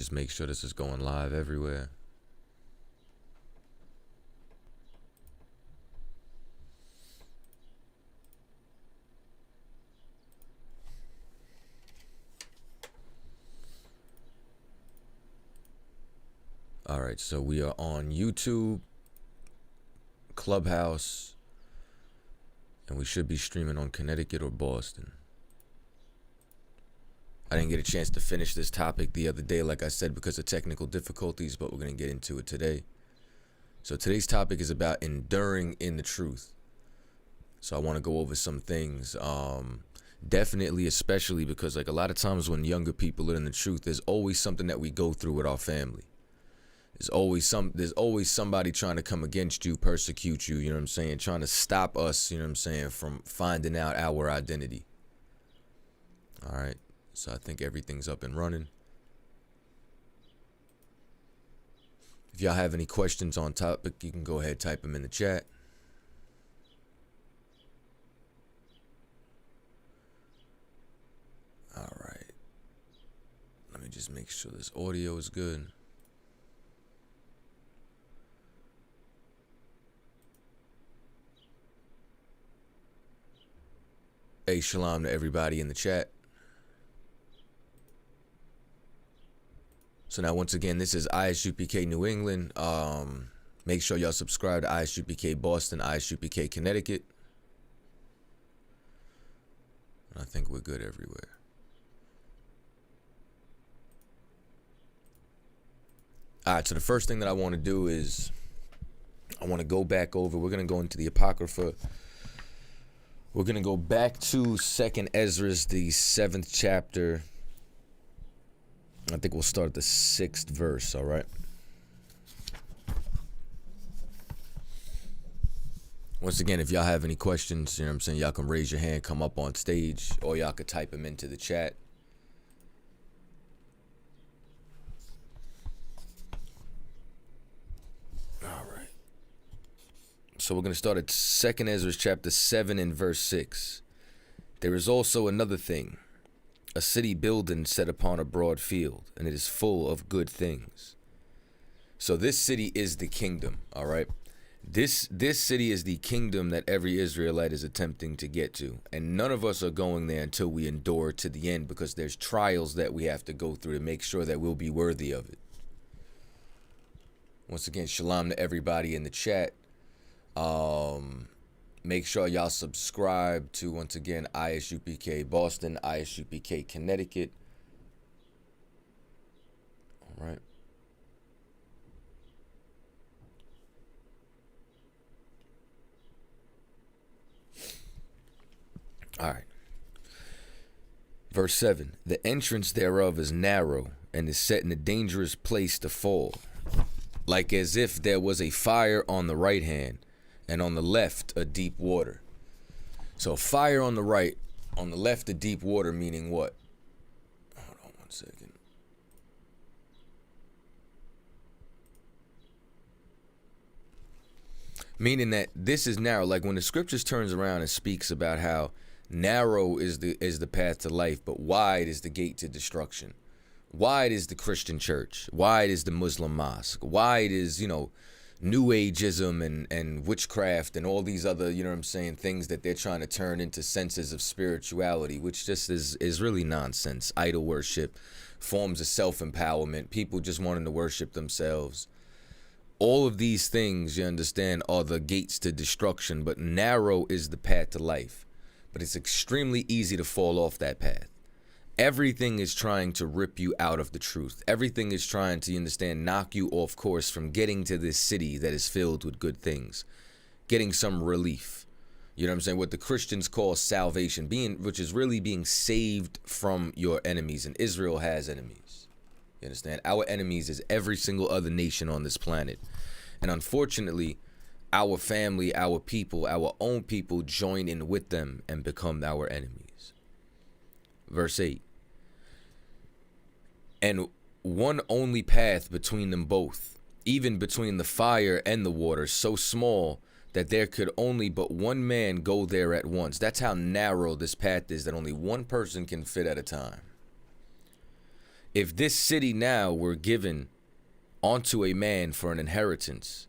Just make sure this is going live everywhere. All right, so we are on YouTube, Clubhouse, and we should be streaming on Connecticut or Boston. I didn't get a chance to finish this topic the other day, like I said, because of technical difficulties, but we're going to get into it today. So today's topic is about enduring in the truth. So I want to go over some things, definitely, especially because like a lot of times when younger people are in the truth, there's always something that we go through with our family. There's always somebody trying to come against you, persecute you, you know what I'm saying, trying to stop us, you know what I'm saying, from finding out our identity. All right. So I think everything's up and running. If y'all have any questions on topic, you can go ahead, type them in the chat. All right. Let me just make sure this audio is good. Hey, shalom to everybody in the chat. So now, once again, this is ISUPK New England. Make sure y'all subscribe to ISUPK Boston, ISUPK Connecticut. And I think we're good everywhere. All right, so the first thing that I want to do is I want to go back over. We're going to go into the Apocrypha. We're going to go back to 2nd Ezra, the 7th chapter. I think we'll start at the 6th verse, all right? Once again, if y'all have any questions, you know what I'm saying, y'all can raise your hand, come up on stage, or y'all could type them into the chat. All right. So we're going to start at 2nd Ezra chapter 7 and verse 6. There is also another thing, a city building set upon a broad field, and it is full of good things. So this city is the kingdom, all right? This city is the kingdom that every Israelite is attempting to get to. And none of us are going there until we endure to the end, because there's trials that we have to go through to make sure that we'll be worthy of it. Once again, shalom to everybody in the chat. Make sure y'all subscribe to, once again, ISUPK Boston, ISUPK Connecticut. All right. All right. Verse 7. The entrance thereof is narrow and is set in a dangerous place to fall, like as if there was a fire on the right hand, and on the left a deep water. So fire on the right, on the left a deep water, meaning what? Hold on 1 second. Meaning that this is narrow. Like when the scriptures turns around and speaks about how narrow is the path to life, but wide is the gate to destruction. Wide is the Christian church. Wide is the Muslim mosque. Wide is, you know, New Ageism and witchcraft and all these other, you know what I'm saying, things that they're trying to turn into senses of spirituality, which just is really nonsense. Idol worship, forms of self-empowerment, people just wanting to worship themselves. All of these things, you understand, are the gates to destruction, but narrow is the path to life. But it's extremely easy to fall off that path. Everything is trying to rip you out of the truth. Everything is trying to, you understand, knock you off course from getting to this city that is filled with good things, getting some relief. You know what I'm saying? What the Christians call salvation, which is really being saved from your enemies. And Israel has enemies. You understand? Our enemies is every single other nation on this planet. And unfortunately, our family, our people, our own people join in with them and become our enemies. Verse 8. And one only path between them both, even between the fire and the water, so small that there could only but one man go there at once. That's how narrow this path is, that only one person can fit at a time. If this city now were given unto a man for an inheritance,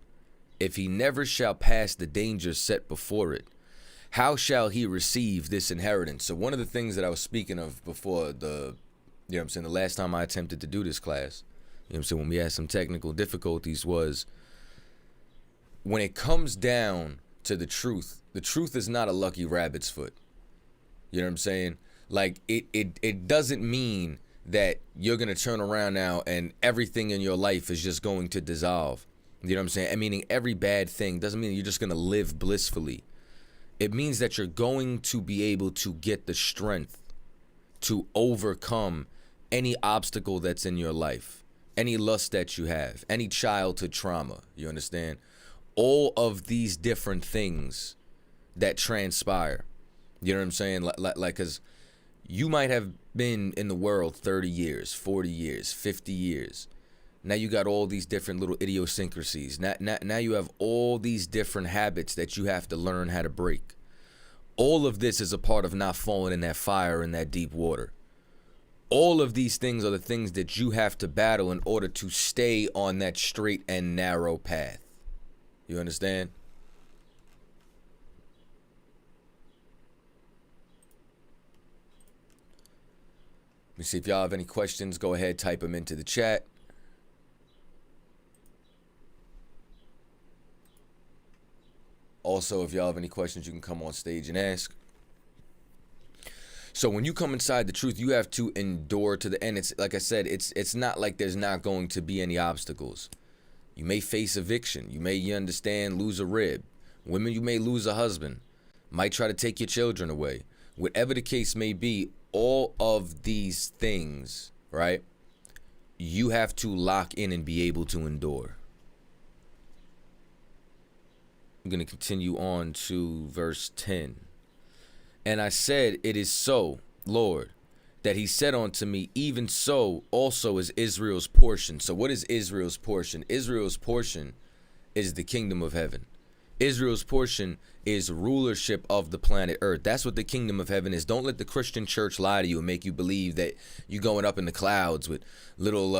if he never shall pass the dangers set before it, how shall he receive this inheritance? So one of the things that I was speaking of before the last time I attempted to do this class, when we had some technical difficulties, was when it comes down to the truth is not a lucky rabbit's foot. You know what I'm saying? Like, it doesn't mean that you're going to turn around now and everything in your life is just going to dissolve. You know what I'm saying? Meaning every bad thing doesn't mean you're just going to live blissfully. It means that you're going to be able to get the strength to overcome any obstacle that's in your life, any lust that you have, any childhood trauma. You understand? All of these different things that transpire. You know what I'm saying? Like, because you might have been in the world 30 years, 40 years, 50 years. Now you got all these different little idiosyncrasies. Now you have all these different habits that you have to learn how to break. All of this is a part of not falling in that fire, in that deep water. All of these things are the things that you have to battle in order to stay on that straight and narrow path. You understand? Let me see if y'all have any questions. Go ahead, type them into the chat. Also, if y'all have any questions, you can come on stage and ask. So when you come inside the truth, you have to endure to the end. It's like I said, it's not like there's not going to be any obstacles. You may face eviction. You may, you understand, lose a rib. Women, you may lose a husband. Might try to take your children away. Whatever the case may be, all of these things, right, you have to lock in and be able to endure. I'm going to continue on to verse 10. And I said, it is so, Lord, that he said unto me, even so also is Israel's portion. So what is Israel's portion? Israel's portion is the kingdom of heaven. Israel's portion is rulership of the planet Earth. That's what the kingdom of heaven is. Don't let the Christian church lie to you and make you believe that you're going up in the clouds with little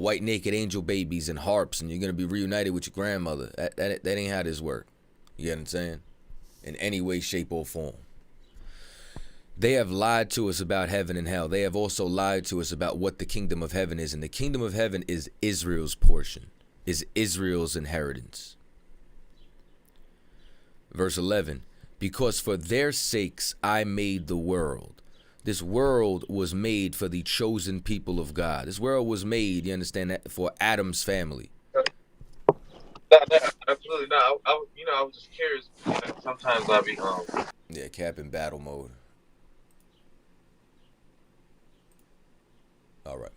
white naked angel babies and harps and you're going to be reunited with your grandmother. That ain't how this works. You get what I'm saying? In any way, shape, or form. They have lied to us about heaven and hell. They have also lied to us about what the kingdom of heaven is. And the kingdom of heaven is Israel's portion, is Israel's inheritance. Verse 11, because for their sakes I made the world. This world was made for the chosen people of God. This world was made, you understand that, for Adam's family. No, absolutely not. I was just curious. Sometimes I'll be Yeah, Cap in battle mode. All right.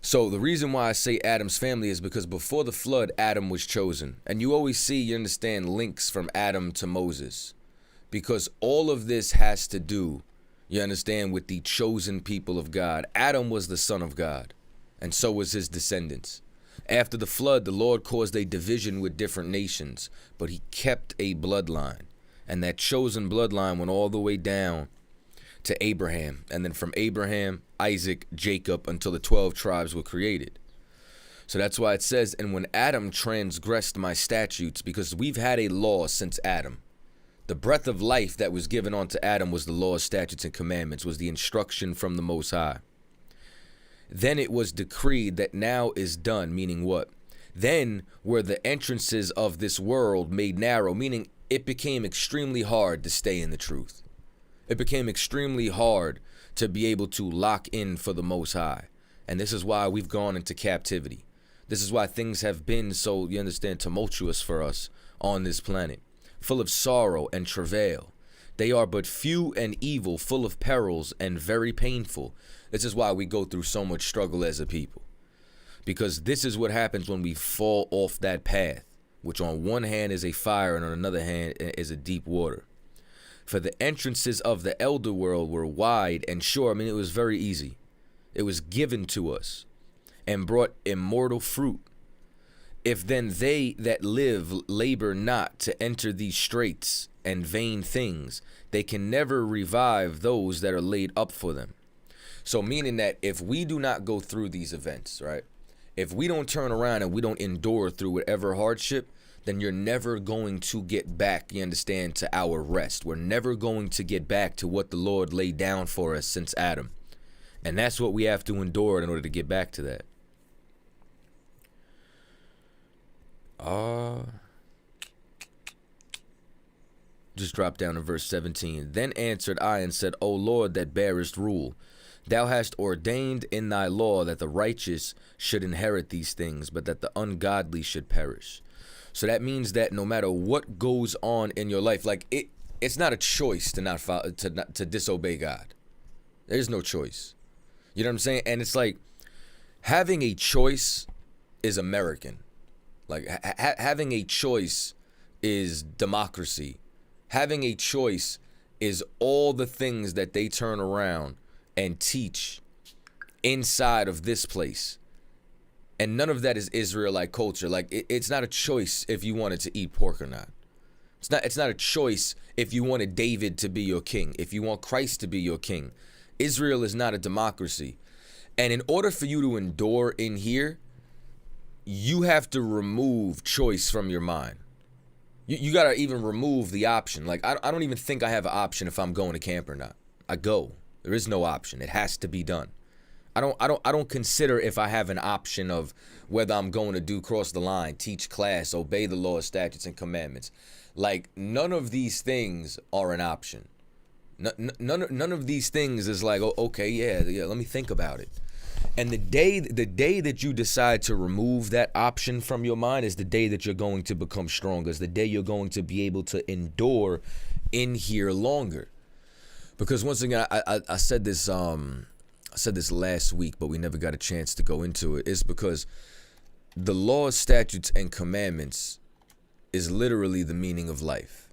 So the reason why I say Adam's family is because before the flood, Adam was chosen. And you always see, you understand, links from Adam to Moses. Because all of this has to do, you understand, with the chosen people of God. Adam was the son of God, and so was his descendants. After the flood, the Lord caused a division with different nations, but he kept a bloodline. And that chosen bloodline went all the way down to Abraham, and then from Abraham, Isaac, Jacob, until the 12 tribes were created. So that's why it says, and when Adam transgressed my statutes, because we've had a law since Adam. The breath of life that was given unto Adam was the laws, statutes, and commandments, was the instruction from the Most High. Then it was decreed that now is done, meaning what? Then were the entrances of this world made narrow, meaning it became extremely hard to stay in the truth. It became extremely hard to be able to lock in for the Most High. And this is why we've gone into captivity. This is why things have been so, you understand, tumultuous for us on this planet, full of sorrow and travail. They are but few and evil, full of perils and very painful. This is why we go through so much struggle as a people. Because this is what happens when we fall off that path, which on one hand is a fire and on another hand is a deep water. For the entrances of the elder world were wide and sure. I mean, it was very easy. It was given to us and brought immortal fruit. If then they that live labor not to enter these straits and vain things, they can never revive those that are laid up for them. So meaning that if we do not go through these events, right? If we don't turn around and we don't endure through whatever hardship, then you're never going to get back, you understand, to our rest. We're never going to get back to what the Lord laid down for us since Adam. And that's what we have to endure in order to get back to that. Just drop down to verse 17. Then answered I and said, O Lord, that bearest rule, thou hast ordained in thy law that the righteous should inherit these things, but that the ungodly should perish. So that means that no matter what goes on in your life, like it's not a choice to not follow, to disobey God. There's no choice. You know what I'm saying? And it's like having a choice is American. Like having a choice is democracy. Having a choice is all the things that they turn around and teach inside of this place. And none of that is Israelite culture. Like it's not a choice if you wanted to eat pork or not. It's not a choice if you wanted David to be your king, if you want Christ to be your king. Israel is not a democracy. And in order for you to endure in here, you have to remove choice from your mind. You got to even remove the option. Like, I don't even think I have an option if I'm going to camp or not. I go. There is no option. It has to be done. I don't consider if I have an option of whether I'm going to do cross the line, teach class, obey the law, statutes, and commandments. Like, none of these things are an option. None of these things is like, oh, okay, yeah, let me think about it. And the day that you decide to remove that option from your mind is the day that you're going to become stronger. It's the day you're going to be able to endure in here longer. Because once again, I said this last week, but we never got a chance to go into it. It's because the laws, statutes, and commandments is literally the meaning of life.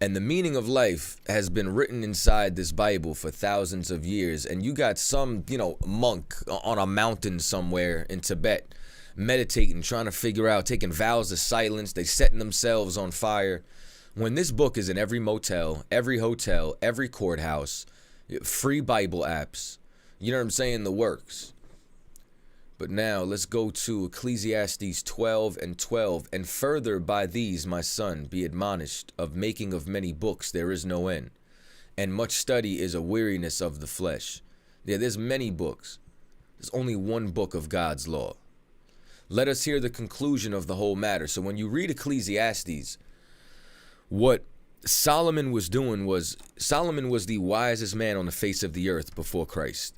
And the meaning of life has been written inside this Bible for thousands of years. And you got some, monk on a mountain somewhere in Tibet meditating, trying to figure out, taking vows of silence. They setting themselves on fire. When this book is in every motel, every hotel, every courthouse, free Bible apps, you know what I'm saying? The works. But now let's go to Ecclesiastes 12:12. And further by these, my son, be admonished, of making of many books there is no end. And much study is a weariness of the flesh. Yeah, there's many books. There's only one book of God's law. Let us hear the conclusion of the whole matter. So when you read Ecclesiastes, what Solomon was doing was, Solomon was the wisest man on the face of the earth before Christ.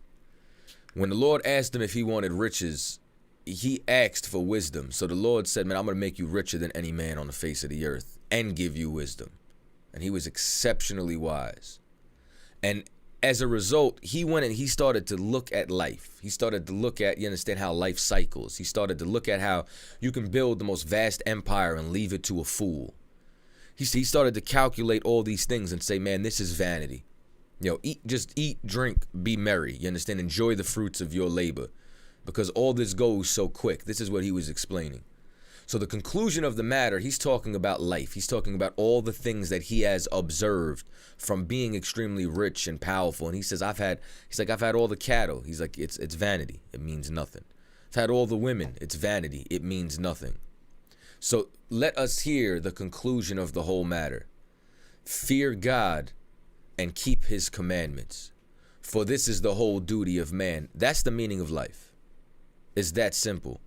When the Lord asked him if he wanted riches, he asked for wisdom. So the Lord said, man, I'm going to make you richer than any man on the face of the earth and give you wisdom. And he was exceptionally wise. And as a result, he went and he started to look at life. He started to look at, you understand, how life cycles. He started to look at how you can build the most vast empire and leave it to a fool. He started to calculate all these things and say, man, this is vanity. Just eat, drink, be merry. You understand? Enjoy the fruits of your labor, because all this goes so quick. This is what he was explaining. So the conclusion of the matter, he's talking about life. He's talking about all the things that he has observed from being extremely rich and powerful. And he says, I've had all the cattle. He's like, it's vanity. It means nothing. I've had all the women. It's vanity. It means nothing. So let us hear the conclusion of the whole matter. Fear God and keep his commandments, for this is the whole duty of man. That's the meaning of life. It's that simple.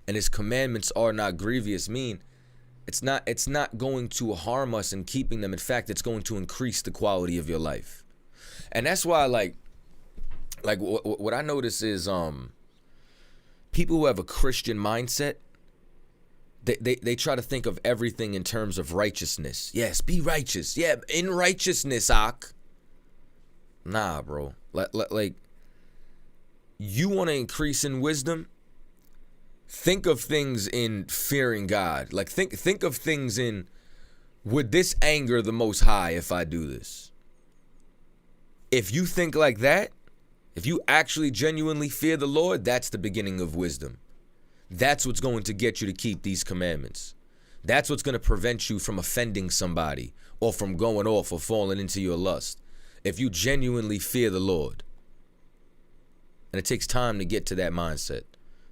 And his commandments are not grievous. Mean it's not going to harm us in keeping them. In fact, it's going to increase the quality of your life. And that's why, like what I notice is people who have a Christian mindset, They try to think of everything in terms of righteousness. Yes, be righteous. Yeah, in righteousness, Ak. Nah, bro. Like, you want to increase in wisdom? Think of things in fearing God. Like, think of things in, would this anger the Most High if I do this? If you think like that, if you actually genuinely fear the Lord, that's the beginning of wisdom. That's what's going to get you to keep these commandments. That's what's going to prevent you from offending somebody or from going off or falling into your lust. If you genuinely fear the Lord. And it takes time to get to that mindset.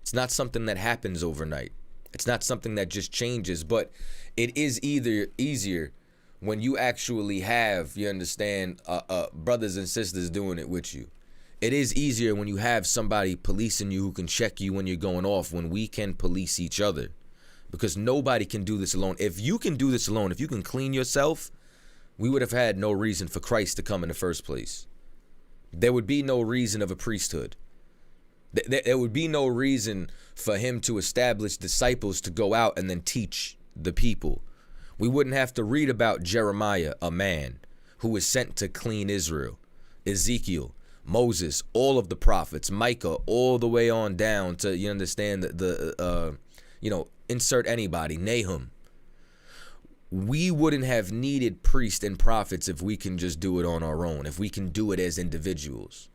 It's not something that happens overnight. It's not something that just changes, but it is either easier when you actually have, you understand, brothers and sisters doing it with you. It is easier when you have somebody policing you who can check you when you're going off, when we can police each other. Because nobody can do this alone. If you can do this alone, if you can clean yourself, we would have had no reason for Christ to come in the first place. There would be no reason of a priesthood. There would be no reason for him to establish disciples to go out and then teach the people. We wouldn't have to read about Jeremiah, a man who was sent to clean Israel, Ezekiel, Moses, all of the prophets, Micah, all the way on down to, you understand, insert anybody, Nahum. We wouldn't have needed priests and prophets if we can just do it on our own, if we can do it as individuals.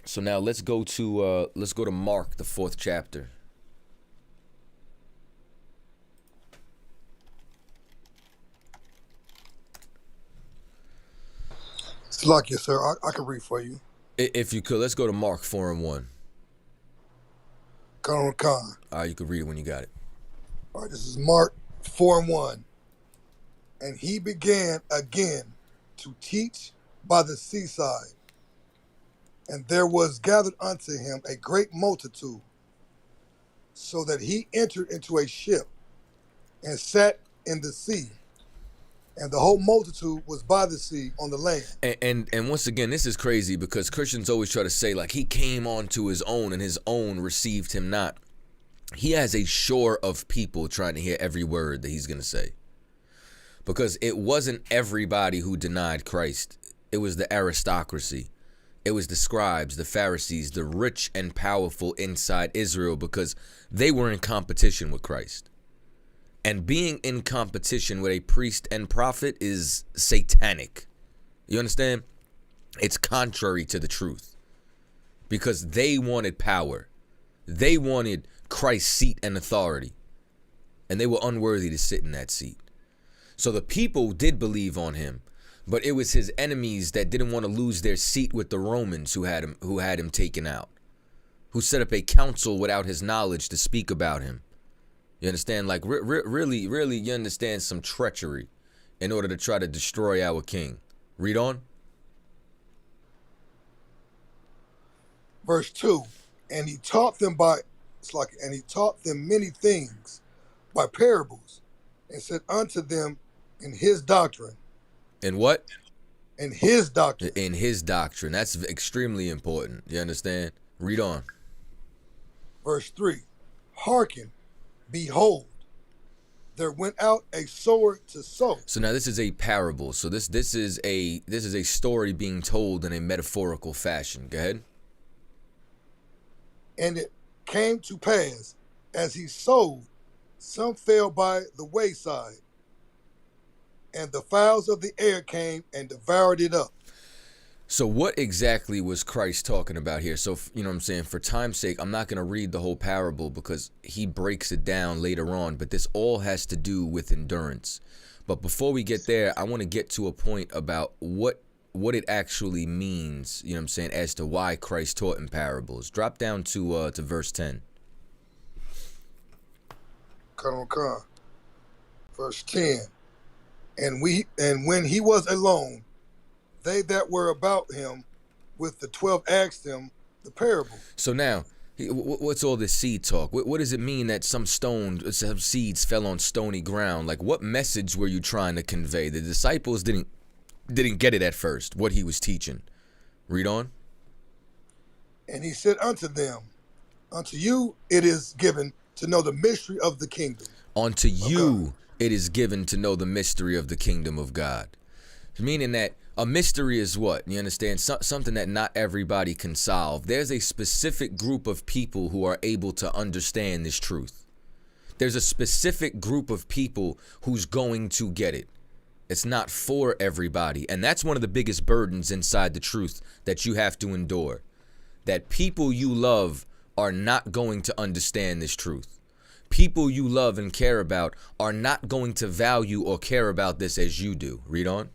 So now let's go to Mark, the 4th chapter. It's lucky, sir. I can read for you. If you could, let's go to Mark 4:1. Con. All right, you can read it when you got it. All right, this is Mark 4:1. And he began again to teach by the seaside. And there was gathered unto him a great multitude, so that he entered into a ship and sat in the sea. And the whole multitude was by the sea on the land. And once again, this is crazy because Christians always try to say, like, he came onto his own and his own received him not. He has a shore of people trying to hear every word that he's going to say. Because it wasn't everybody who denied Christ. It was the aristocracy. It was the scribes, the Pharisees, the rich and powerful inside Israel, because they were in competition with Christ. And being in competition with a priest and prophet is satanic. You understand? It's contrary to the truth. Because they wanted power. They wanted Christ's seat and authority. And they were unworthy to sit in that seat. So the people did believe on him. But it was his enemies that didn't want to lose their seat with the Romans who had him taken out. Who set up a council without his knowledge to speak about him. You understand? Like, really, you understand some treachery in order to try to destroy our king. Read on. Verse 2. And he taught them many things by parables, and said unto them in his doctrine. In what? In his doctrine. In his doctrine. That's extremely important. You understand? Read on. Verse 3. Hearken. Behold, there went out a sower to sow. So now this is a parable. So this is a story being told in a metaphorical fashion. Go ahead. And it came to pass, as he sowed, some fell by the wayside, and the fowls of the air came and devoured it up. So what exactly was Christ talking about here? So, you know what I'm saying? For time's sake, I'm not going to read the whole parable because he breaks it down later on. But this all has to do with endurance. But before we get there, I want to get to a point about what it actually means, you know what I'm saying, as to why Christ taught in parables. Drop down to verse 10. Come. Verse 10. And when he was alone, they that were about him with the 12 asked him the parable. So now, what's all this seed talk? What does it mean that some seeds fell on stony ground? Like, what message were you trying to convey? The disciples didn't get it at first, what he was teaching. Read on. And he said unto them, unto you it is given to know the mystery of the kingdom. Unto you it is given to know the mystery of the kingdom of God. Meaning that a mystery is what? You understand? Something that not everybody can solve. There's a specific group of people who are able to understand this truth. There's a specific group of people who's going to get it. It's not for everybody. And that's one of the biggest burdens inside the truth that you have to endure. That people you love are not going to understand this truth. People you love and care about are not going to value or care about this as you do. Read on.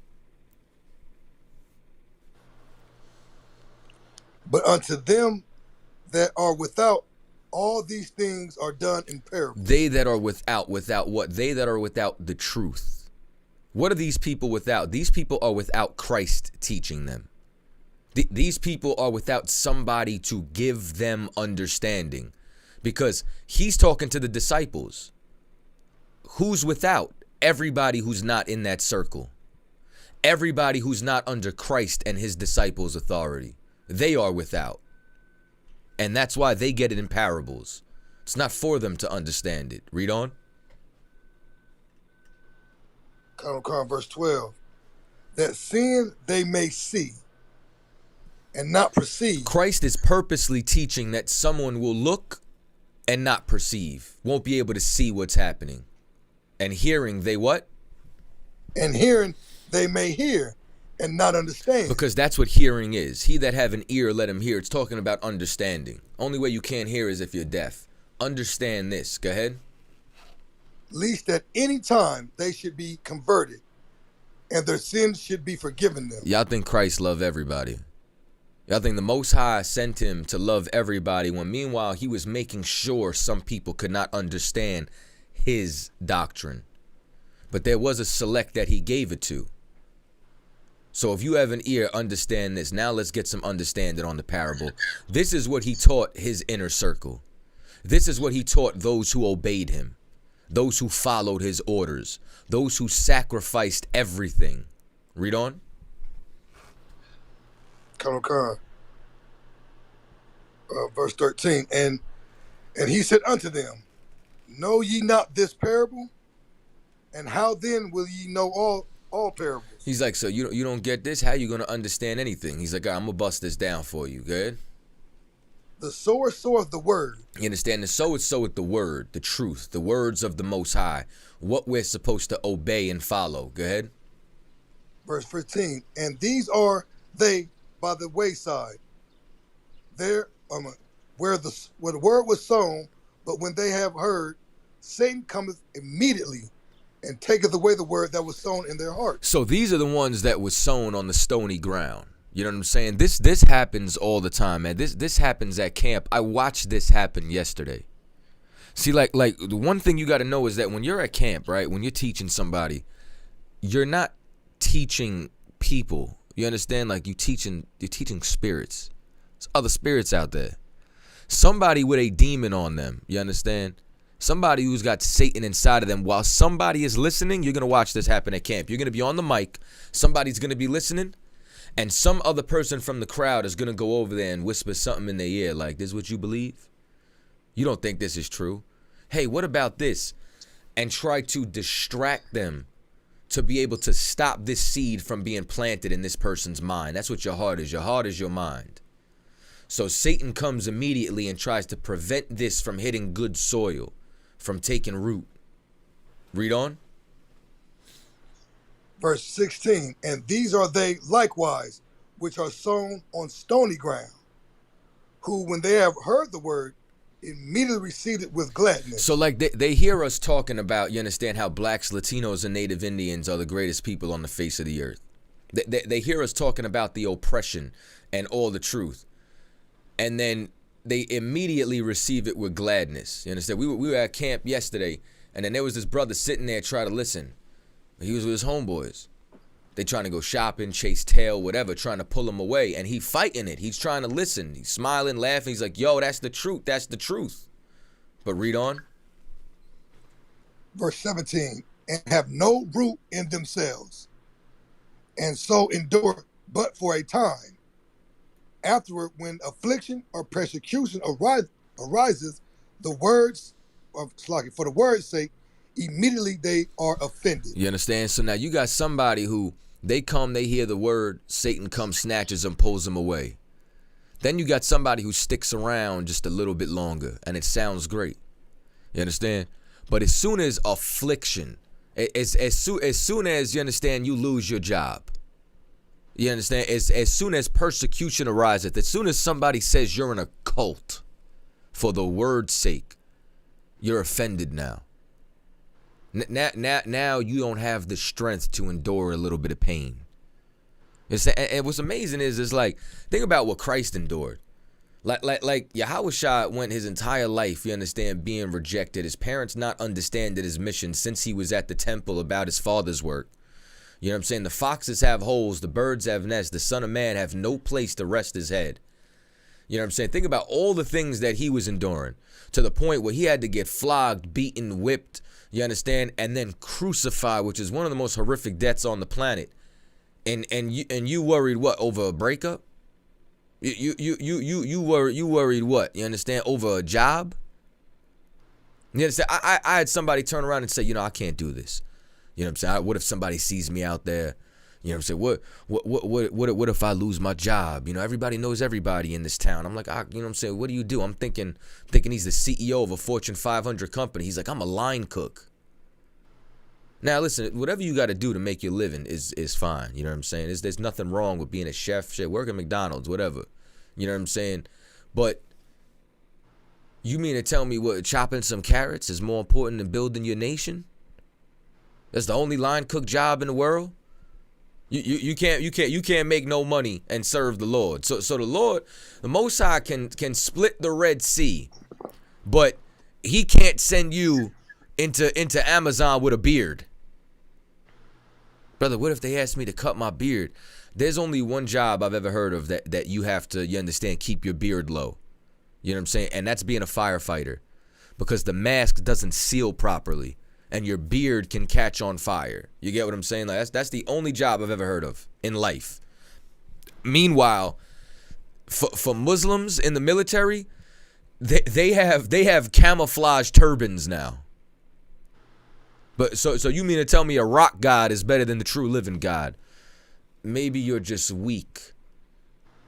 But unto them that are without, all these things are done in parables. They that are without what? They that are without the truth. What are these people without? These people are without Christ teaching them. These people are without somebody to give them understanding, because he's talking to the disciples. Who's without? Everybody who's not in that circle. Everybody who's not under Christ and his disciples' authority. They are without. And that's why they get it in parables. It's not for them to understand it. Read on. Verse 12. That seeing they may see and not perceive. Christ is purposely teaching that someone will look and not perceive. Won't be able to see what's happening. And hearing, they what? And hearing, they may hear and not understand. Because that's what hearing is. He that have an ear, let him hear. It's talking about understanding. Only way you can't hear is if you're deaf. Understand this. Go ahead. Least at any time they should be converted, and their sins should be forgiven them. Y'all think Christ loved everybody? Y'all think the Most High sent him to love everybody, when meanwhile he was making sure some people could not understand his doctrine? But there was a select that he gave it to. So if you have an ear, understand this. Now let's get some understanding on the parable. This is what he taught his inner circle. This is what he taught those who obeyed him, those who followed his orders, those who sacrificed everything. Read on. Verse 13. And he said unto them, know ye not this parable? And how then will ye know all parables? He's like, so you don't get this? How you going to understand anything? He's like, all right, I'm going to bust this down for you. Good? The sower soweth the word. You understand? The sower soweth the word, the truth, the words of the Most High, what we're supposed to obey and follow. Go ahead. Verse 15. And these are they by the wayside, there where the word was sown, but when they have heard, Satan cometh immediately and taketh away the word that was sown in their hearts. So these are the ones that was sown on the stony ground. You know what I'm saying? This happens all the time, man. This happens at camp. I watched this happen yesterday. See, like the one thing you got to know is that when you're at camp, right, when you're teaching somebody, you're not teaching people. You understand? Like you're teaching spirits. There's other spirits out there. Somebody with a demon on them. You understand? Somebody who's got Satan inside of them. While somebody is listening, you're going to watch this happen at camp. You're going to be on the mic. Somebody's going to be listening. And some other person from the crowd is going to go over there and whisper something in their ear like, this is what you believe? You don't think this is true? Hey, what about this? And try to distract them to be able to stop this seed from being planted in this person's mind. That's what your heart is. Your heart is your mind. So Satan comes immediately and tries to prevent this from hitting good soil, from taking root. Read on. Verse 16. And these are they likewise, which are sown on stony ground, who when they have heard the word, immediately received it with gladness. So like they hear us talking about, you understand, how blacks, Latinos, and Native Indians are the greatest people on the face of the earth. They hear us talking about the oppression and all the truth. And then they immediately receive it with gladness. You understand? We were at camp yesterday, and then there was this brother sitting there trying to listen. He was with his homeboys. They trying to go shopping, chase tail, whatever, trying to pull him away. And he fighting it. He's trying to listen. He's smiling, laughing. He's like, yo, that's the truth. That's the truth. But read on. Verse 17. And have no root in themselves, and so endure but for a time. Afterward, when affliction or persecution arises, the words of for the word's sake, immediately they are offended. You understand? So now you got somebody who they hear the word, Satan comes, snatches them, pulls them away. Then you got somebody who sticks around just a little bit longer, and it sounds great. You understand? But as soon as affliction, as soon as you understand, you lose your job. You understand? As soon as persecution arises, as soon as somebody says you're in a cult for the word's sake, you're offended now. Now you don't have the strength to endure a little bit of pain. And what's amazing is like, think about what Christ endured. Like Yahushua went his entire life, you understand, being rejected. His parents not understanding his mission since he was at the temple about his father's work. You know what I'm saying? The foxes have holes, the birds have nests, the Son of Man have no place to rest his head. You know what I'm saying? Think about all the things that he was enduring, to the point where he had to get flogged, beaten, whipped, you understand, and then crucified, which is one of the most horrific deaths on the planet. And you worried what, over a breakup? You worried what? You understand? Over a job? You understand? I had somebody turn around and say, you know, I can't do this. You know what I'm saying? What if somebody sees me out there? You know what I'm saying? What if I lose my job? You know, everybody knows everybody in this town. I'm like, you know what I'm saying? What do you do? I'm thinking he's the CEO of a Fortune 500 company. He's like, I'm a line cook. Now, listen, whatever you got to do to make your living is fine. You know what I'm saying? There's nothing wrong with being a chef, shit, work at McDonald's, whatever. You know what I'm saying? But you mean to tell me what, chopping some carrots is more important than building your nation? That's the only line cook job in the world? You can't make no money and serve the Lord. So the Lord, the Most High can split the Red Sea, but he can't send you into Amazon with a beard. Brother, what if they asked me to cut my beard? There's only one job I've ever heard of that you have to, you understand, keep your beard low. You know what I'm saying? And that's being a firefighter, because the mask doesn't seal properly and your beard can catch on fire. You get what I'm saying? Like that's the only job I've ever heard of in life. Meanwhile, for Muslims in the military, they have camouflage turbans now. But so you mean to tell me a rock god is better than the true living God? Maybe you're just weak.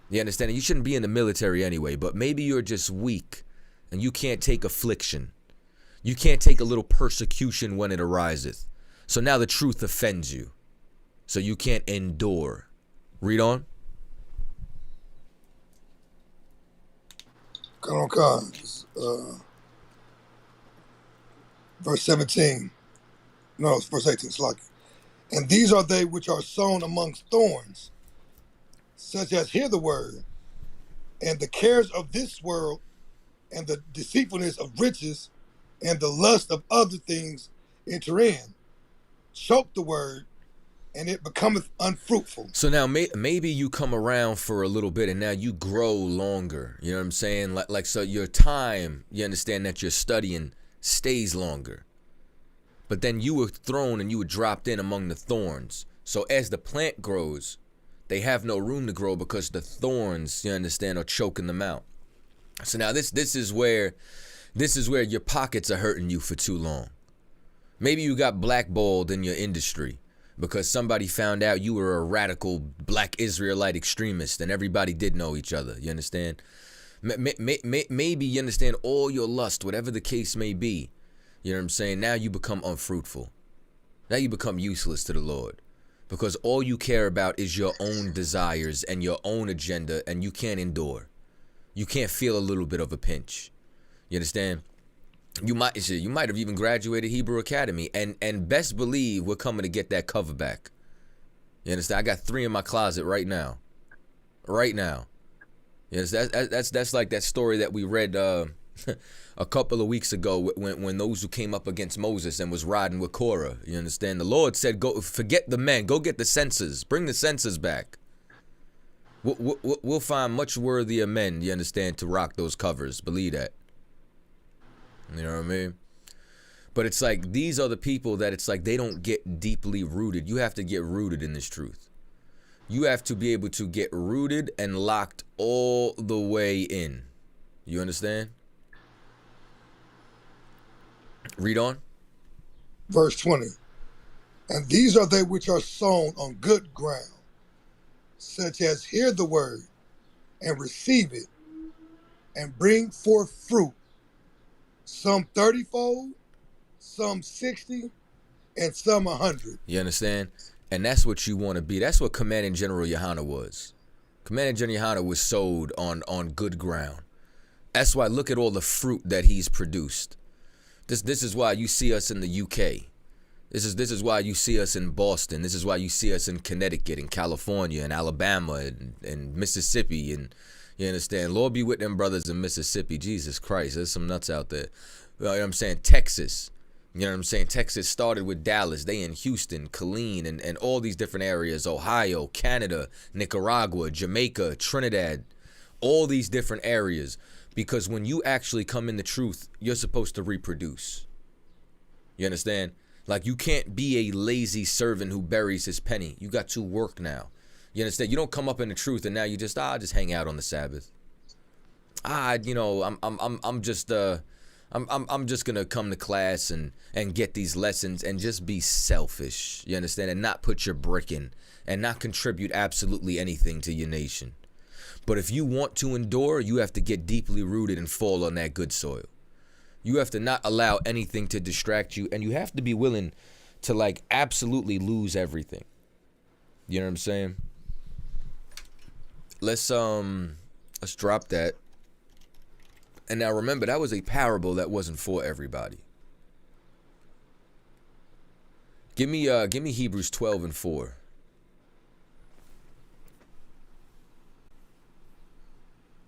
You understand? You shouldn't be in the military anyway, but maybe you're just weak and you can't take affliction. You can't take a little persecution when it ariseth. So now the truth offends you. So you can't endure. Read on. Verse 17. No, it's verse 18. It's like, and these are they which are sown amongst thorns, such as hear the word, and the cares of this world, and the deceitfulness of riches, and the lust of other things enter in, choke the word, and it becometh unfruitful. So now maybe you come around for a little bit and now you grow longer. You know what I'm saying? Like so your time, you understand, that you're studying stays longer. But then you were thrown and you were dropped in among the thorns. So as the plant grows, they have no room to grow because the thorns, you understand, are choking them out. So now this is where your pockets are hurting you for too long. Maybe you got blackballed in your industry because somebody found out you were a radical black Israelite extremist and everybody did know each other. You understand? Maybe you understand all your lust, whatever the case may be. You know what I'm saying? Now you become unfruitful. Now you become useless to the Lord because all you care about is your own desires and your own agenda, and you can't endure. You can't feel a little bit of a pinch. You understand? You might have even graduated Hebrew Academy, and best believe we're coming to get that cover back. You understand? I got 3 in my closet right now. Right now. Yes, that's like that story that we read a couple of weeks ago when those who came up against Moses and was riding with Korah. You understand? The Lord said, "Go, forget the men. Go get the censers. Bring the censers back. We'll find much worthier men, you understand, to rock those covers. Believe that." You know what I mean? But it's like these are the people that it's like they don't get deeply rooted. You have to get rooted in this truth. You have to be able to get rooted and locked all the way in. You understand? Read on. Verse 20. And these are they which are sown on good ground, such as hear the word and receive it and bring forth fruit, some 30-fold, some 60, and some 100. You understand? And that's what you want to be. That's what Commanding General Yohana was. Commanding General Yohana was sowed on good ground. That's why look at all the fruit that he's produced. This is why you see us in the UK. This is why you see us in Boston. This is why you see us in Connecticut and California and Alabama and Mississippi. And you understand? Lord be with them brothers in Mississippi. Jesus Christ, there's some nuts out there. You know what I'm saying? Texas. You know what I'm saying? Texas started with Dallas. They in Houston, Killeen, and all these different areas. Ohio, Canada, Nicaragua, Jamaica, Trinidad. All these different areas. Because when you actually come in the truth, you're supposed to reproduce. You understand? Like, you can't be a lazy servant who buries his penny. You got to work now. You understand? You don't come up in the truth and now you just just hang out on the Sabbath. I'm just gonna come to class and get these lessons and just be selfish. You understand? And not put your brick in and not contribute absolutely anything to your nation. But if you want to endure, you have to get deeply rooted and fall on that good soil. You have to not allow anything to distract you, and you have to be willing to like absolutely lose everything. You know what I'm saying? Let's drop that. And now remember, that was a parable that wasn't for everybody. Give me Hebrews 12:4.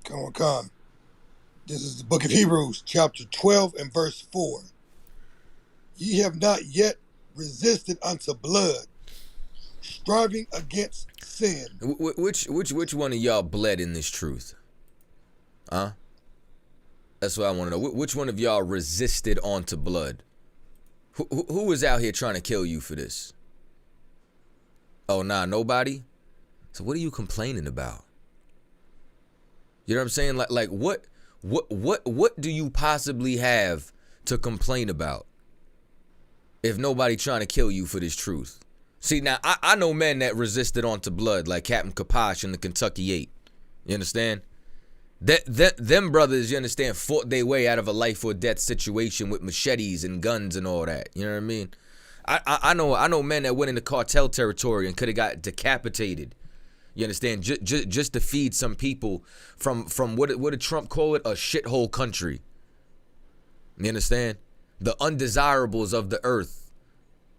Come on. This is the book of Hebrews, chapter 12 and verse 4. Ye have not yet resisted unto blood, striving against sin. Which one of y'all bled in this truth? Huh? That's what I want to know. Which one of y'all resisted onto blood? Who was out here trying to kill you for this? Oh, nah, nobody? So what are you complaining about? You know what I'm saying? Like what do you possibly have to complain about if nobody trying to kill you for this truth? See, now, I know men that resisted onto blood, like Captain Kaposh in the Kentucky 8. You understand? Them brothers, you understand, fought their way out of a life or death situation with machetes and guns and all that. You know what I mean? I know men that went into cartel territory and could have got decapitated. You understand? Just to feed some people from what did Trump call it? A shithole country. You understand? The undesirables of the earth.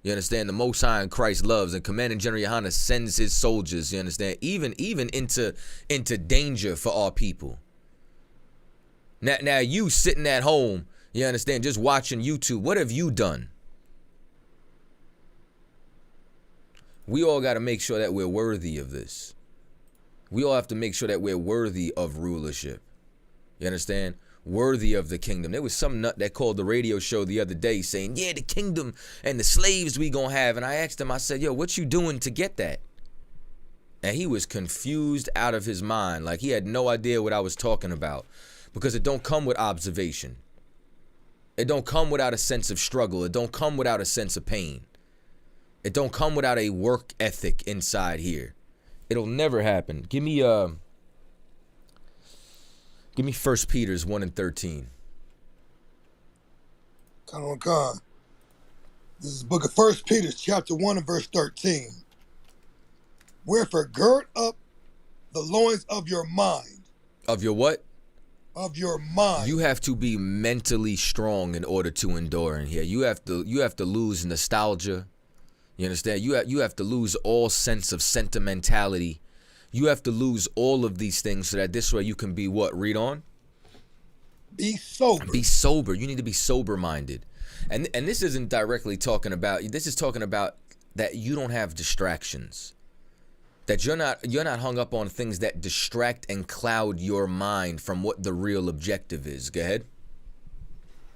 You understand? The Most High and Christ loves, and Commanding General Yohana sends his soldiers. You understand? Even into danger for our people. Now you sitting at home. You understand? Just watching YouTube. What have you done? We all got to make sure that we're worthy of this. We all have to make sure that we're worthy of rulership. You understand? Worthy of the kingdom. There was some nut that called the radio show the other day saying, yeah, the kingdom and the slaves we gonna have. And I asked him, I said, yo, what you doing to get that? And he was confused out of his mind. Like he had no idea what I was talking about. Because it don't come with observation. It don't come without a sense of struggle. It don't come without a sense of pain. It don't come without a work ethic inside here. It'll never happen. Give me 1 Peter 1:13. Come on. This is the book of 1 Peter, chapter 1 and verse 13. Wherefore gird up the loins of your mind. Of your what? Of your mind. You have to be mentally strong in order to endure in here. You have to lose nostalgia. You understand? You have to lose all sense of sentimentality. You have to lose all of these things so that this way you can be what? Read on. Be sober. Be sober. You need to be sober-minded. And this isn't directly talking about, this is talking about that you don't have distractions. That you're not hung up on things that distract and cloud your mind from what the real objective is. Go ahead.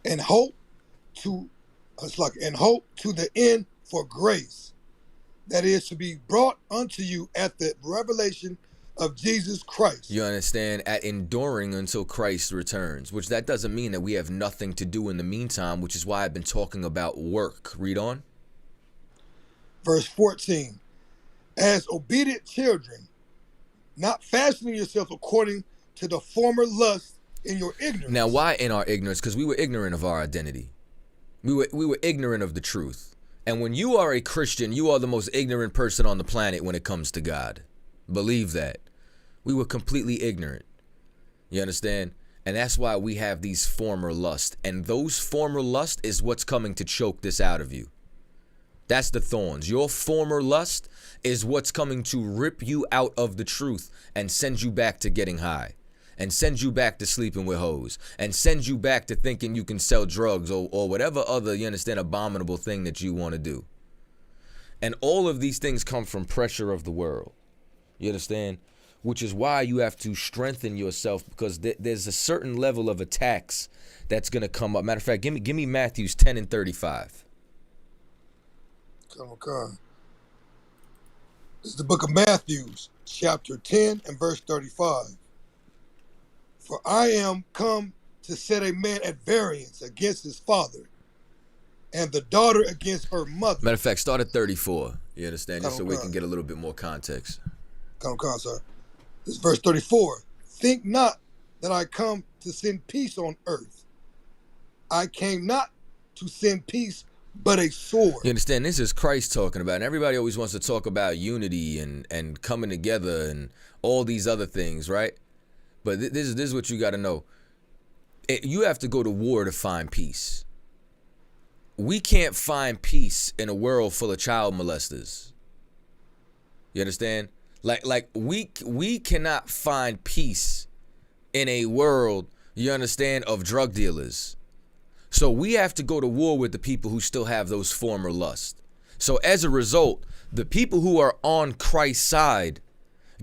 And hope to the end for grace, that is to be brought unto you at the revelation of Jesus Christ. You understand? At enduring until Christ returns, which that doesn't mean that we have nothing to do in the meantime, which is why I've been talking about work. Read on. Verse 14. As obedient children, not fashioning yourself according to the former lust in your ignorance. Now, why in our ignorance? Because we were ignorant of our identity. We were ignorant of the truth. And when you are a Christian, you are the most ignorant person on the planet when it comes to God. Believe that. We were completely ignorant. You understand? And that's why we have these former lusts. And those former lusts is what's coming to choke this out of you. That's the thorns. Your former lust is what's coming to rip you out of the truth and send you back to getting high, and send you back to sleeping with hoes, and send you back to thinking you can sell drugs or whatever other, you understand, abominable thing that you want to do. And all of these things come from pressure of the world. You understand? Which is why you have to strengthen yourself, because there's a certain level of attacks that's going to come up. Matter of fact, give me Matthews 10 and 35. Come on. This is the book of Matthew, chapter 10 and verse 35. For I am come to set a man at variance against his father, and the daughter against her mother. Matter of fact, start at 34. You understand? Just so we Come can get a little bit more context. Come, sir. This is verse 34. Think not that I come to send peace on earth. I came not to send peace, but a sword. You understand? This is Christ talking about, and everybody always wants to talk about unity and coming together and all these other things, right? But this is what you got to know. You have to go to war to find peace. We can't find peace in a world full of child molesters. You understand? Like we cannot find peace in a world, you understand, of drug dealers. So we have to go to war with the people who still have those former lusts. So as a result, the people who are on Christ's side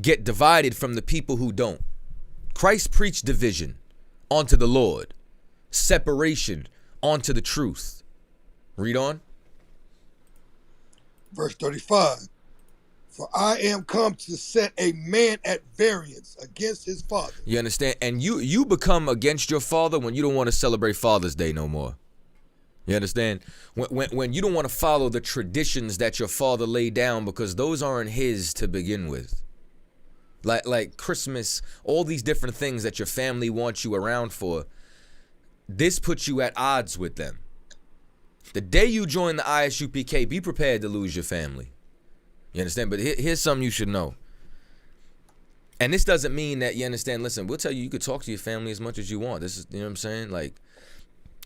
get divided from the people who don't. Christ preached division onto the Lord, separation onto the truth. Read on. Verse 35. For I am come to set a man at variance against his father. You understand? And you become against your father when you don't want to celebrate Father's Day no more. You understand? When you don't want to follow the traditions that your father laid down because those aren't his to begin with. Like Christmas, all these different things that your family wants you around for, this puts you at odds with them. The day you join the ISUPK, be prepared to lose your family. You understand? But here's something you should know. And this doesn't mean that, you understand, listen, we'll tell you could talk to your family as much as you want. This is, you know what I'm saying? Like,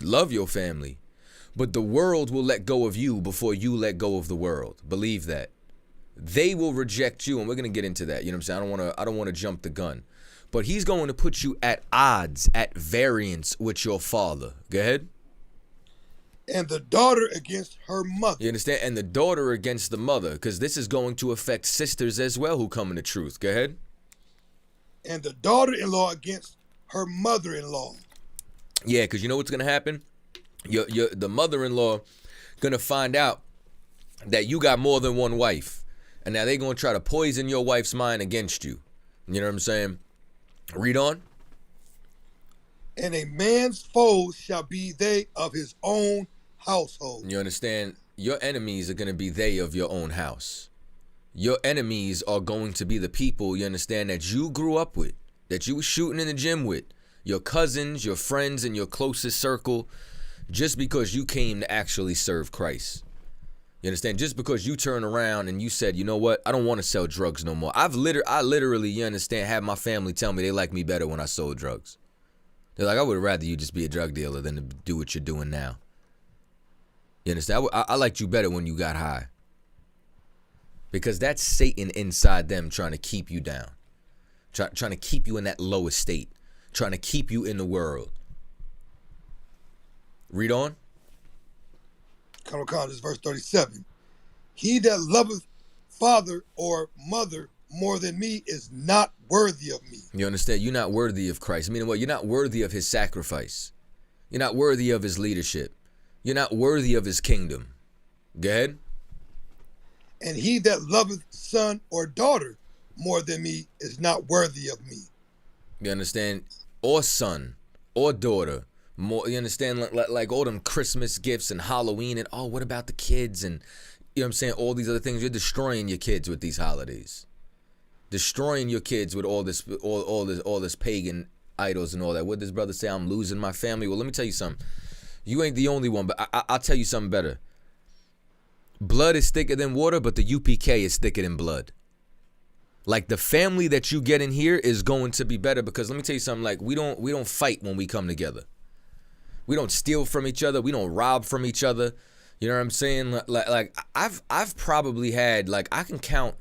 love your family. But the world will let go of you before you let go of the world. Believe that. They will reject you, and we're going to get into that. You know what I'm saying? I don't want to jump the gun. But he's going to put you at odds, at variance with your father. Go ahead. And the daughter against her mother. You understand? And the daughter against the mother, because this is going to affect sisters as well who come in the truth. Go ahead. And the daughter-in-law against her mother-in-law. Yeah, because you know what's going to happen? The mother-in-law going to find out that you got more than one wife. And now they're going to try to poison your wife's mind against you. You know what I'm saying? Read on. And a man's foes shall be they of his own household. You understand? Your enemies are going to be they of your own house. Your enemies are going to be the people, you understand, that you grew up with, that you were shooting in the gym with, your cousins, your friends, and your closest circle, just because you came to actually serve Christ. You understand? Just because you turn around and you said, you know what, I don't want to sell drugs no more. I literally, you understand, had my family tell me they like me better when I sold drugs. They're like, I would rather you just be a drug dealer than to do what you're doing now. You understand? I liked you better when you got high. Because that's Satan inside them trying to keep you down. Trying to keep you in that lowest state. Trying to keep you in the world. Read on. Come on, this is verse 37. He that loveth father or mother more than me is not worthy of me. You understand? You're not worthy of Christ. Meaning what? You're not worthy of his sacrifice. You're not worthy of his leadership. You're not worthy of his kingdom. Go ahead. And he that loveth son or daughter more than me is not worthy of me. You understand? Or son or daughter. More, you understand? Like all them Christmas gifts and Halloween and, oh, what about the kids? And, you know what I'm saying? All these other things. You're destroying your kids with these holidays. Destroying your kids with all this pagan idols and all that. What does brother say? I'm losing my family. Well, let me tell you something. You ain't the only one, but I'll tell you something better. Blood is thicker than water, but the UPK is thicker than blood. Like the family that you get in here is going to be better because let me tell you something. Like we don't fight when we come together. We don't steal from each other. We don't rob from each other. You know what I'm saying? Like I've probably had, like, I can count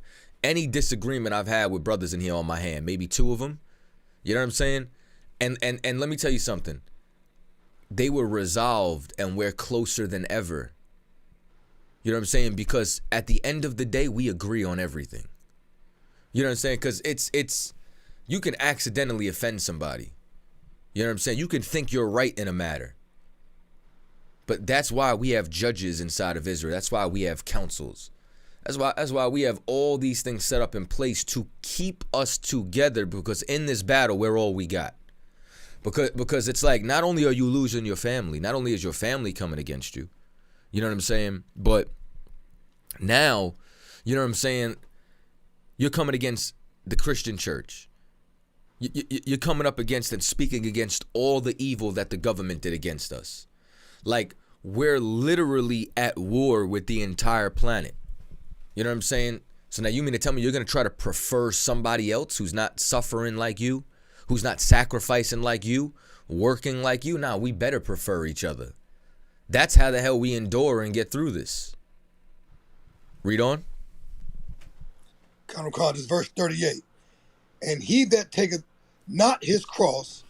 any disagreement I've had with brothers in here on my hand, maybe two of them. You know what I'm saying? And let me tell you something. They were resolved, and we're closer than ever. You know what I'm saying? Because at the end of the day, we agree on everything. You know what I'm saying? Because it's you can accidentally offend somebody. You know what I'm saying? You can think you're right in a matter. But that's why we have judges inside of Israel. That's why we have councils. That's why we have all these things set up in place to keep us together, because in this battle, we're all we got. Because it's like, not only are you losing your family, not only is your family coming against you, you know what I'm saying? But now, you know what I'm saying? You're coming against the Christian church. You're coming up against and speaking against all the evil that the government did against us. Like, we're literally at war with the entire planet. You know what I'm saying? So now you mean to tell me you're going to try to prefer somebody else who's not suffering like you, who's not sacrificing like you, working like you? Nah, we better prefer each other. That's how the hell we endure and get through this. Read on. Counter Con, this verse 38. And he that taketh not his cross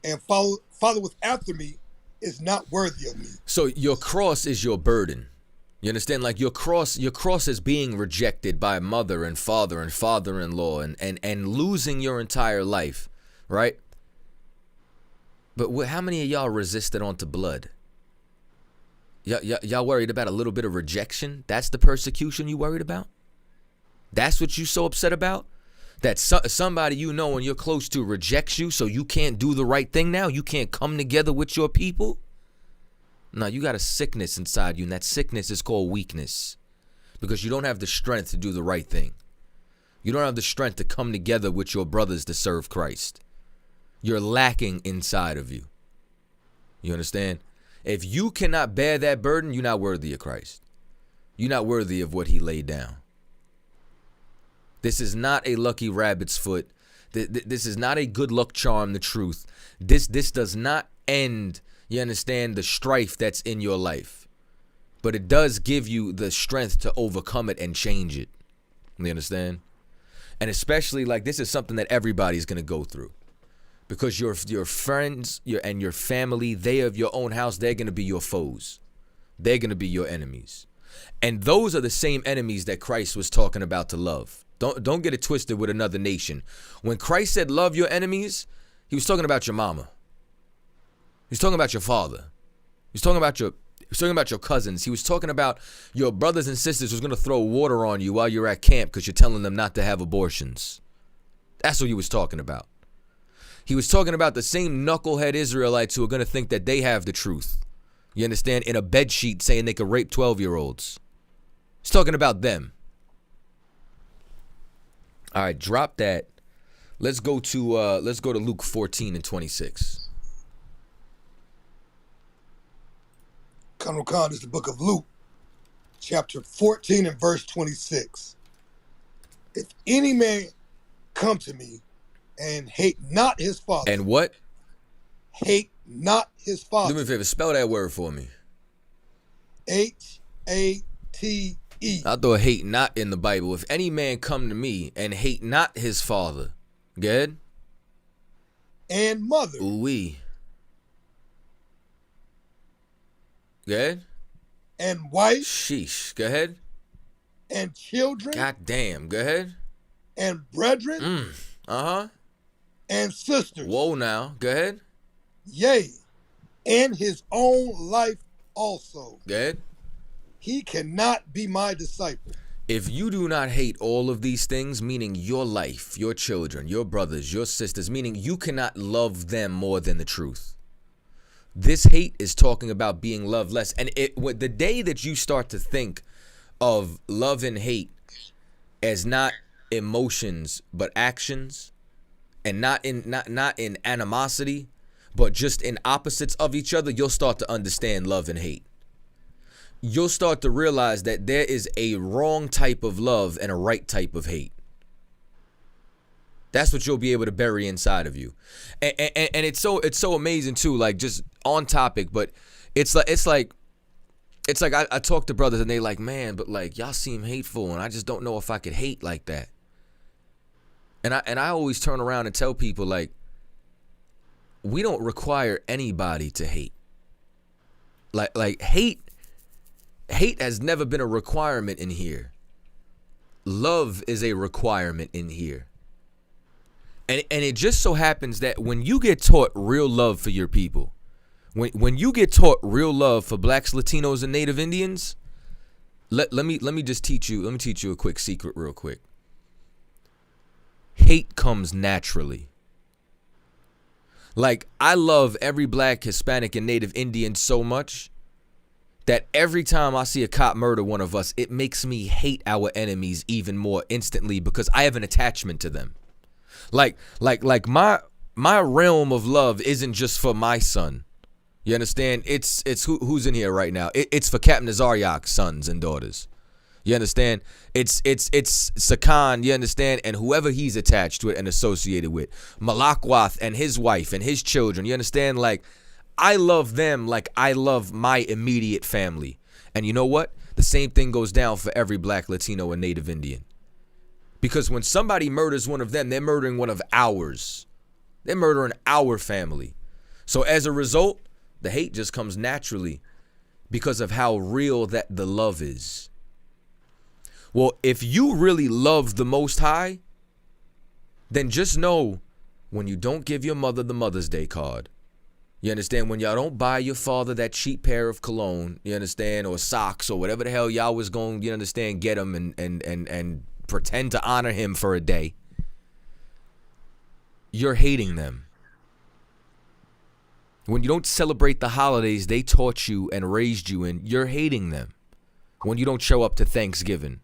and followeth after me is not worthy of me. So your cross is your burden. You understand? Like, your cross is being rejected by mother and father-in-law and losing your entire life, right? But how many of y'all resisted onto blood? Y'all worried about a little bit of rejection? That's the persecution you worried about? That's what you so upset about? That somebody you know and you're close to rejects you, so you can't do the right thing now? You can't come together with your people? No, you got a sickness inside you, and that sickness is called weakness, because you don't have the strength to do the right thing. You don't have the strength to come together with your brothers to serve Christ. You're lacking inside of you. You understand? If you cannot bear that burden, you're not worthy of Christ. You're not worthy of what he laid down. This is not a lucky rabbit's foot. This is not a good luck charm, the truth. This does not end, you understand, the strife that's in your life. But it does give you the strength to overcome it and change it. You understand? And especially, like, this is something that everybody's going to go through. Because your friends and your family, they of your own house, they're going to be your foes. They're going to be your enemies. And those are the same enemies that Christ was talking about to love. Don't get it twisted with another nation. When Christ said love your enemies, he was talking about your mama. He's talking about your father. He's talking about your cousins. He was talking about your brothers and sisters who's going to throw water on you while you're at camp because you're telling them not to have abortions. That's what he was talking about. He was talking about the same knucklehead Israelites who are going to think that they have the truth. You understand? In a bed sheet saying they could rape 12-year-olds. He's talking about them. All right, drop that. Let's go to Luke 14 and 26. Counter Con is the book of Luke, chapter 14 and verse 26. If any man come to me and hate not his father. And what? Hate not his father. Do me a favor, spell that word for me. H-A-T-E. I'll throw hate not in the Bible. If any man come to me and hate not his father. Good? And mother. Ooh-wee. Good? And wife. Sheesh. Go ahead. And children. God damn. Go ahead. And brethren. Uh-huh. And sisters. Whoa now. Go ahead. Yea, and his own life also. Go ahead. He cannot be my disciple. If you do not hate all of these things, meaning your life, your children, your brothers, your sisters, meaning you cannot love them more than the truth. This hate is talking about being loved less. And the day that you start to think of love and hate as not emotions but actions, and not in animosity, but just in opposites of each other, you'll start to understand love and hate. You'll start to realize that there is a wrong type of love and a right type of hate. That's what you'll be able to bury inside of you. And it's so amazing too, like, just on topic, but it's like It's like I talk to brothers and they like, man, but like y'all seem hateful and I just don't know if I could hate like that. And I always turn around and tell people, like, we don't require anybody to hate. Like hate has never been a requirement in here. Love is a requirement in here. And it just so happens that when you get taught real love for your people, when you get taught real love for blacks, Latinos, and Native Indians, let me just teach you a quick secret real quick. Hate comes naturally. Like, I love every black, Hispanic, and Native Indian so much that every time I see a cop murder one of us, it makes me hate our enemies even more instantly because I have an attachment to them. Like my realm of love isn't just for my son. You understand? It's who's in here right now. It's for Captain Nazariak's sons and daughters. You understand? It's Sakan, you understand, and whoever he's attached to it and associated with. Malakwath and his wife and his children. You understand? Like, I love them like I love my immediate family. And you know what? The same thing goes down for every black, Latino, and Native Indian. Because when somebody murders one of them, they're murdering one of ours. They're murdering our family. So as a result, the hate just comes naturally because of how real that the love is. Well, if you really love the Most High, then just know when you don't give your mother the Mother's Day card, you understand, when y'all don't buy your father that cheap pair of cologne, you understand, or socks or whatever the hell y'all was going, you understand, get him and pretend to honor him for a day, you're hating them. When you don't celebrate the holidays they taught you and raised you in, you're hating them. When you don't show up to Thanksgiving.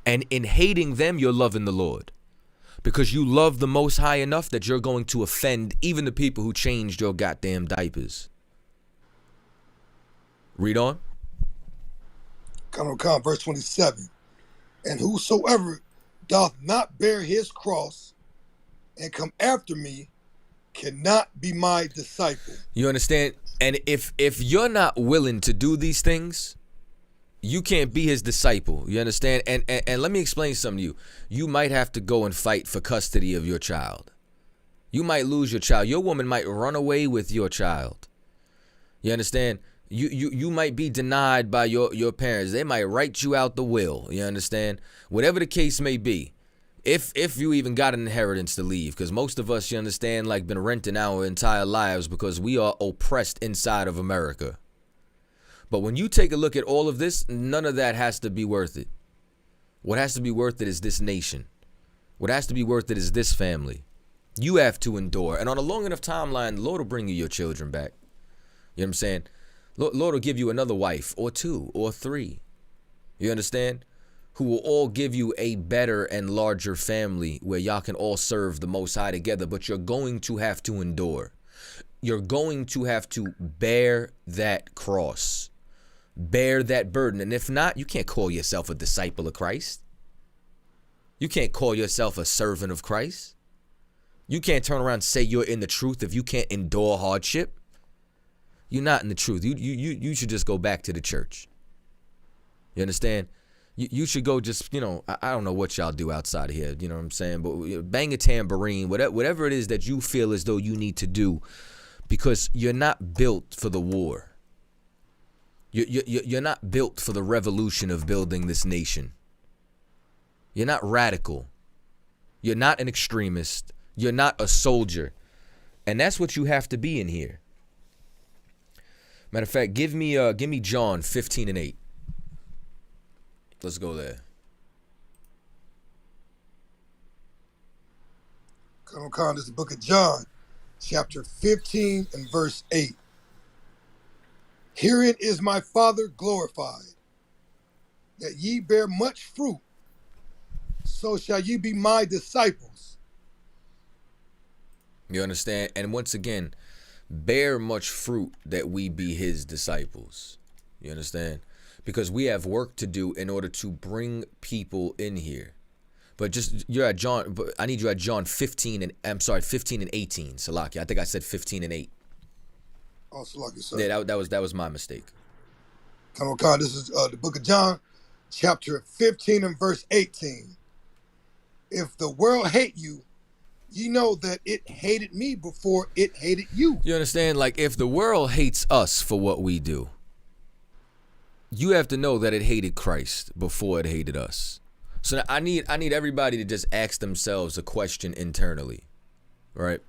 And in hating them, you're loving the Lord. Because you love the Most High enough that you're going to offend even the people who changed your goddamn diapers. Read on. Come, verse 27. And whosoever doth not bear his cross and come after me cannot be my disciple. You understand? And if you're not willing to do these things, you can't be his disciple. You understand? And let me explain something to you. You might have to go and fight for custody of your child. You might lose your child. Your woman might run away with your child. You understand? You might be denied by your parents. They might write you out the will. You understand? Whatever the case may be. If you even got an inheritance to leave, because most of us, you understand, like, been renting our entire lives because we are oppressed inside of America. But when you take a look at all of this, none of that has to be worth it. What has to be worth it is this nation. What has to be worth it is this family. You have to endure. And on a long enough timeline, the Lord will bring you your children back. You know what I'm saying? Lord will give you another wife or two or three. You understand? Who will all give you a better and larger family where y'all can all serve the Most High together. But you're going to have to endure. You're going to have to bear that cross. Bear that burden. And if not, you can't call yourself a disciple of Christ. You can't call yourself a servant of Christ. You can't turn around and say you're in the truth if you can't endure hardship. You're not in the truth. You should just go back to the church. You understand? You should go just, I don't know what y'all do outside of here. You know what I'm saying? But bang a tambourine, whatever it is that you feel as though you need to do, because you're not built for the war. You're not built for the revolution of building this nation. You're not radical. You're not an extremist. You're not a soldier. And that's what you have to be in here. Matter of fact, give me John 15:8. Let's go there. Come, this is the book of John, chapter 15 and verse 8. Herein is my Father glorified, that ye bear much fruit, so shall ye be my disciples. You understand? And once again, bear much fruit that we be his disciples. You understand? Because we have work to do in order to bring people in here. But you're at John, but I need you at John 15 and 18, Salaki. I think I said 15 and 8. Oh, Salaki, sir. Yeah, that was my mistake. Come on, Con. This is the book of John, chapter 15 and verse 18. If the world hate you, ye know that it hated me before it hated you. You understand? Like, if the world hates us for what we do, you have to know that it hated Christ before it hated us. So now I need everybody to just ask themselves a question internally, right?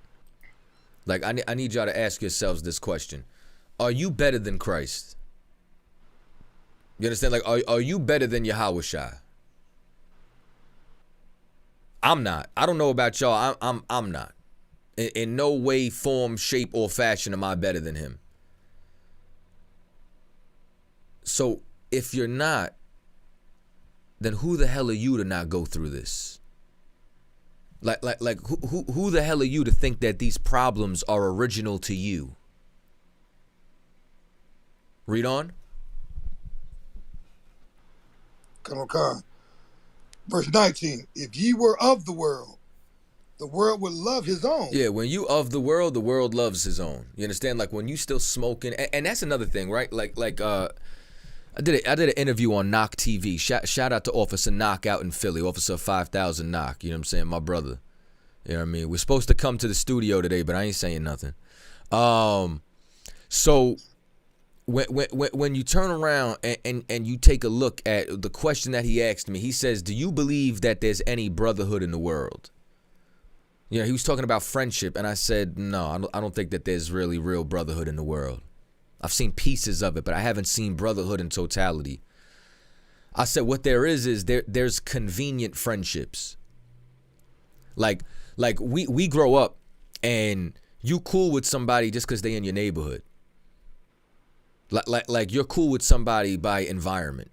Like, I need y'all to ask yourselves this question. Are you better than Christ? You understand? Like, are you better than Yahushua? I'm not. I don't know about y'all. I'm not. In no way, form, shape, or fashion am I better than him. So if you're not, then who the hell are you to not go through this? Like who the hell are you to think that these problems are original to you? Read on. Come on, Con. Verse 19. If ye were of the world would love his own. Yeah, when you of the world loves his own. You understand? Like, when you still smoking, and that's another thing, right? Like I did an interview on Knock TV. Shout out to Officer Knock out in Philly, Officer 5000 Knock. You know what I'm saying? My brother. You know what I mean? We're supposed to come to the studio today, but I ain't saying nothing. So when you turn around and you take a look at the question that he asked me, he says, "Do you believe that there's any brotherhood in the world?" You know, he was talking about friendship, and I said, no, I don't think that there's really real brotherhood in the world. I've seen pieces of it, but I haven't seen brotherhood in totality. I said what there is there's convenient friendships. Like we grow up and you cool with somebody just because they in your neighborhood. Like you're cool with somebody by environment.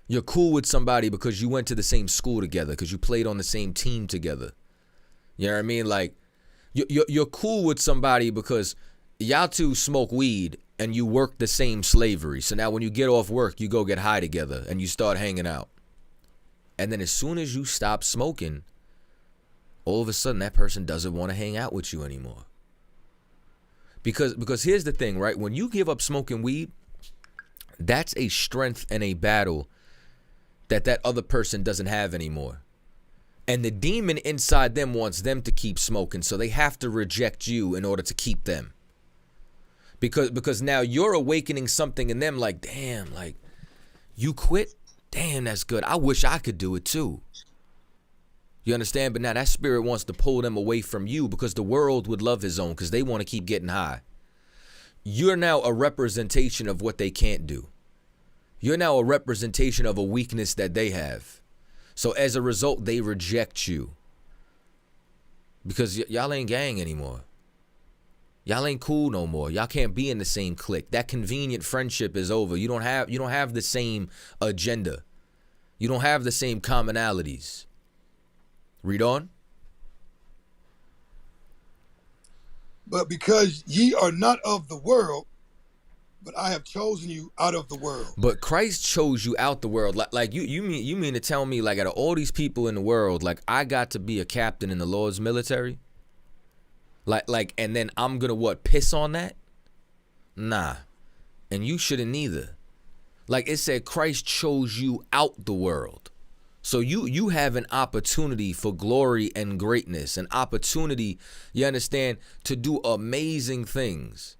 You're cool with somebody because you went to the same school together, because you played on the same team together. You know what I mean? Like, you're cool with somebody because y'all two smoke weed and you work the same slavery. So now when you get off work, you go get high together and you start hanging out. And then as soon as you stop smoking, all of a sudden that person doesn't want to hang out with you anymore. Because here's the thing, right? When you give up smoking weed, that's a strength and a battle that other person doesn't have anymore. And the demon inside them wants them to keep smoking, so they have to reject you in order to keep them. Because now you're awakening something in them, like, damn, like, you quit? Damn, that's good. I wish I could do it too. You understand? But now that spirit wants to pull them away from you, because the world would love his own, because they want to keep getting high. You're now a representation of what they can't do. You're now a representation of a weakness that they have. So as a result, they reject you. Because y'all ain't gang anymore. Y'all ain't cool no more. Y'all can't be in the same clique. That convenient friendship is over. You don't have the same agenda. You don't have the same commonalities. Read on. But because ye are not of the world, but I have chosen you out of the world. But Christ chose you out the world. Like you mean to tell me, like, out of all these people in the world, like, I got to be a captain in the Lord's military? Like, and then I'm gonna what, piss on that? Nah. And you shouldn't neither. Like it said, Christ chose you out the world. So you have an opportunity for glory and greatness, an opportunity, you understand, to do amazing things.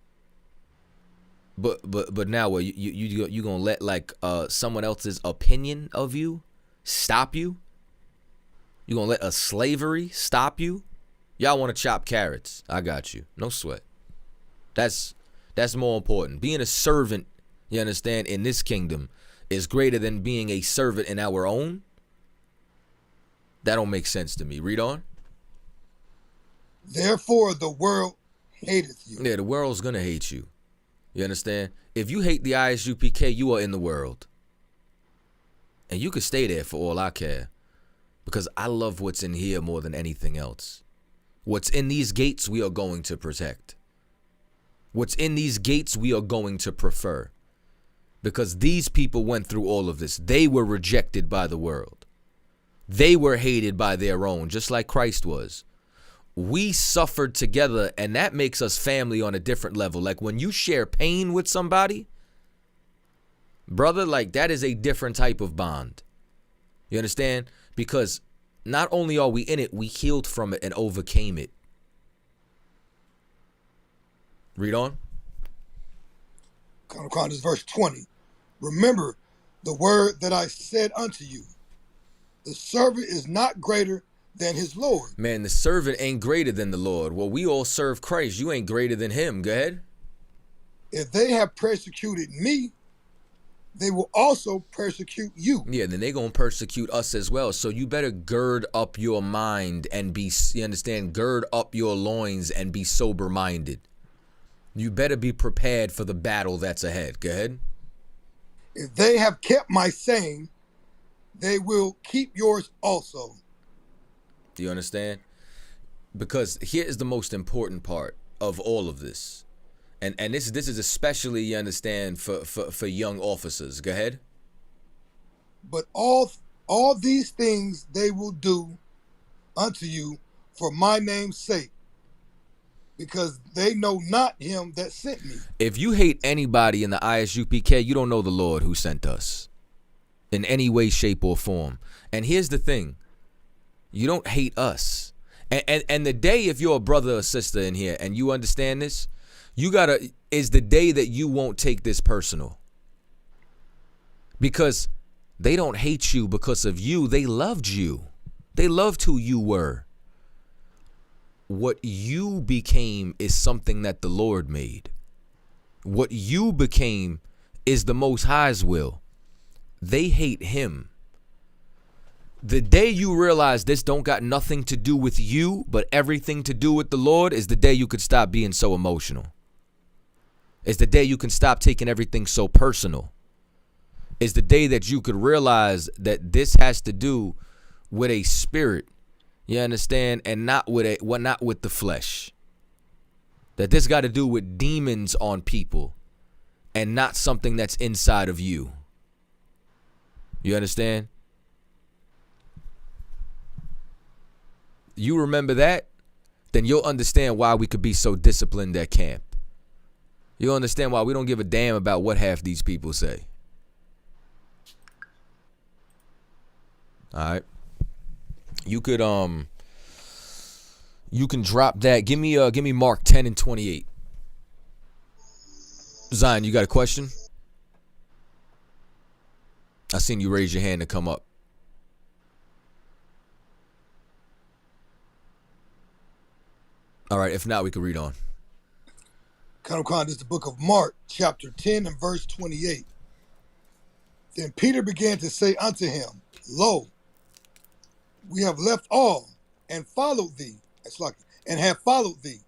But now what, you gonna let like someone else's opinion of you stop you? You gonna let a slavery stop you? Y'all want to chop carrots? I got you. No sweat. That's more important. Being a servant, you understand, in this kingdom is greater than being a servant in our own. That don't make sense to me. Read on. Therefore the world hateth you. Yeah, the world's gonna hate you. You understand? If you hate the ISUPK, you are in the world. And you could stay there for all I care. Because I love what's in here more than anything else. What's in these gates, we are going to protect. What's in these gates, we are going to prefer. Because these people went through all of this. They were rejected by the world. They were hated by their own, just like Christ was. We suffered together, and that makes us family on a different level. Like when you share pain with somebody, Brother, like that is a different type of bond. You understand? Because not only are we in it, we healed from it and overcame it. Read on. This verse 20. Remember the word that I said unto you. The servant is not greater than his Lord. Man, the servant ain't greater than the Lord. Well, we all serve Christ. You ain't greater than him. Go ahead. If they have persecuted me, they will also persecute you. Yeah, then they going to persecute us as well. So you better gird up your mind and be, you understand, gird up your loins and be sober-minded. You better be prepared for the battle that's ahead. Go ahead. If they have kept my saying, they will keep yours also. Do you understand? Because here is the most important part of all of this. And this is especially, you understand, for young officers. Go ahead. But all these things they will do unto you for my name's sake, because they know not him that sent me. If you hate anybody in the ISUPK, you don't know the Lord who sent us in any way, shape, or form. And here's the thing. You don't hate us. And the day, if you're a brother or sister in here and you understand this, is the day that you won't take this personal. Because they don't hate you because of you. They loved you. They loved who you were. What you became is something that the Lord made. What you became is the Most High's will. They hate him. The day you realize this don't got nothing to do with you, but everything to do with the Lord, is the day you could stop being so emotional. It's the day you can stop taking everything so personal. It's the day that you could realize that this has to do with a spirit. You understand? And not with the flesh. That this got to do with demons on people and not something that's inside of you. You understand? You remember that? Then you'll understand why we could be so disciplined at camp. You'll understand why we don't give a damn about what half these people say. All right. You could you can drop that. Give me Mark 10 and 28. Zion, you got a question? I seen you raise your hand to come up. All right, if not, we can read on. This is the book of Mark, chapter 10 and verse 28. Then Peter began to say unto him, Lo, we have left all and followed thee. And have followed thee.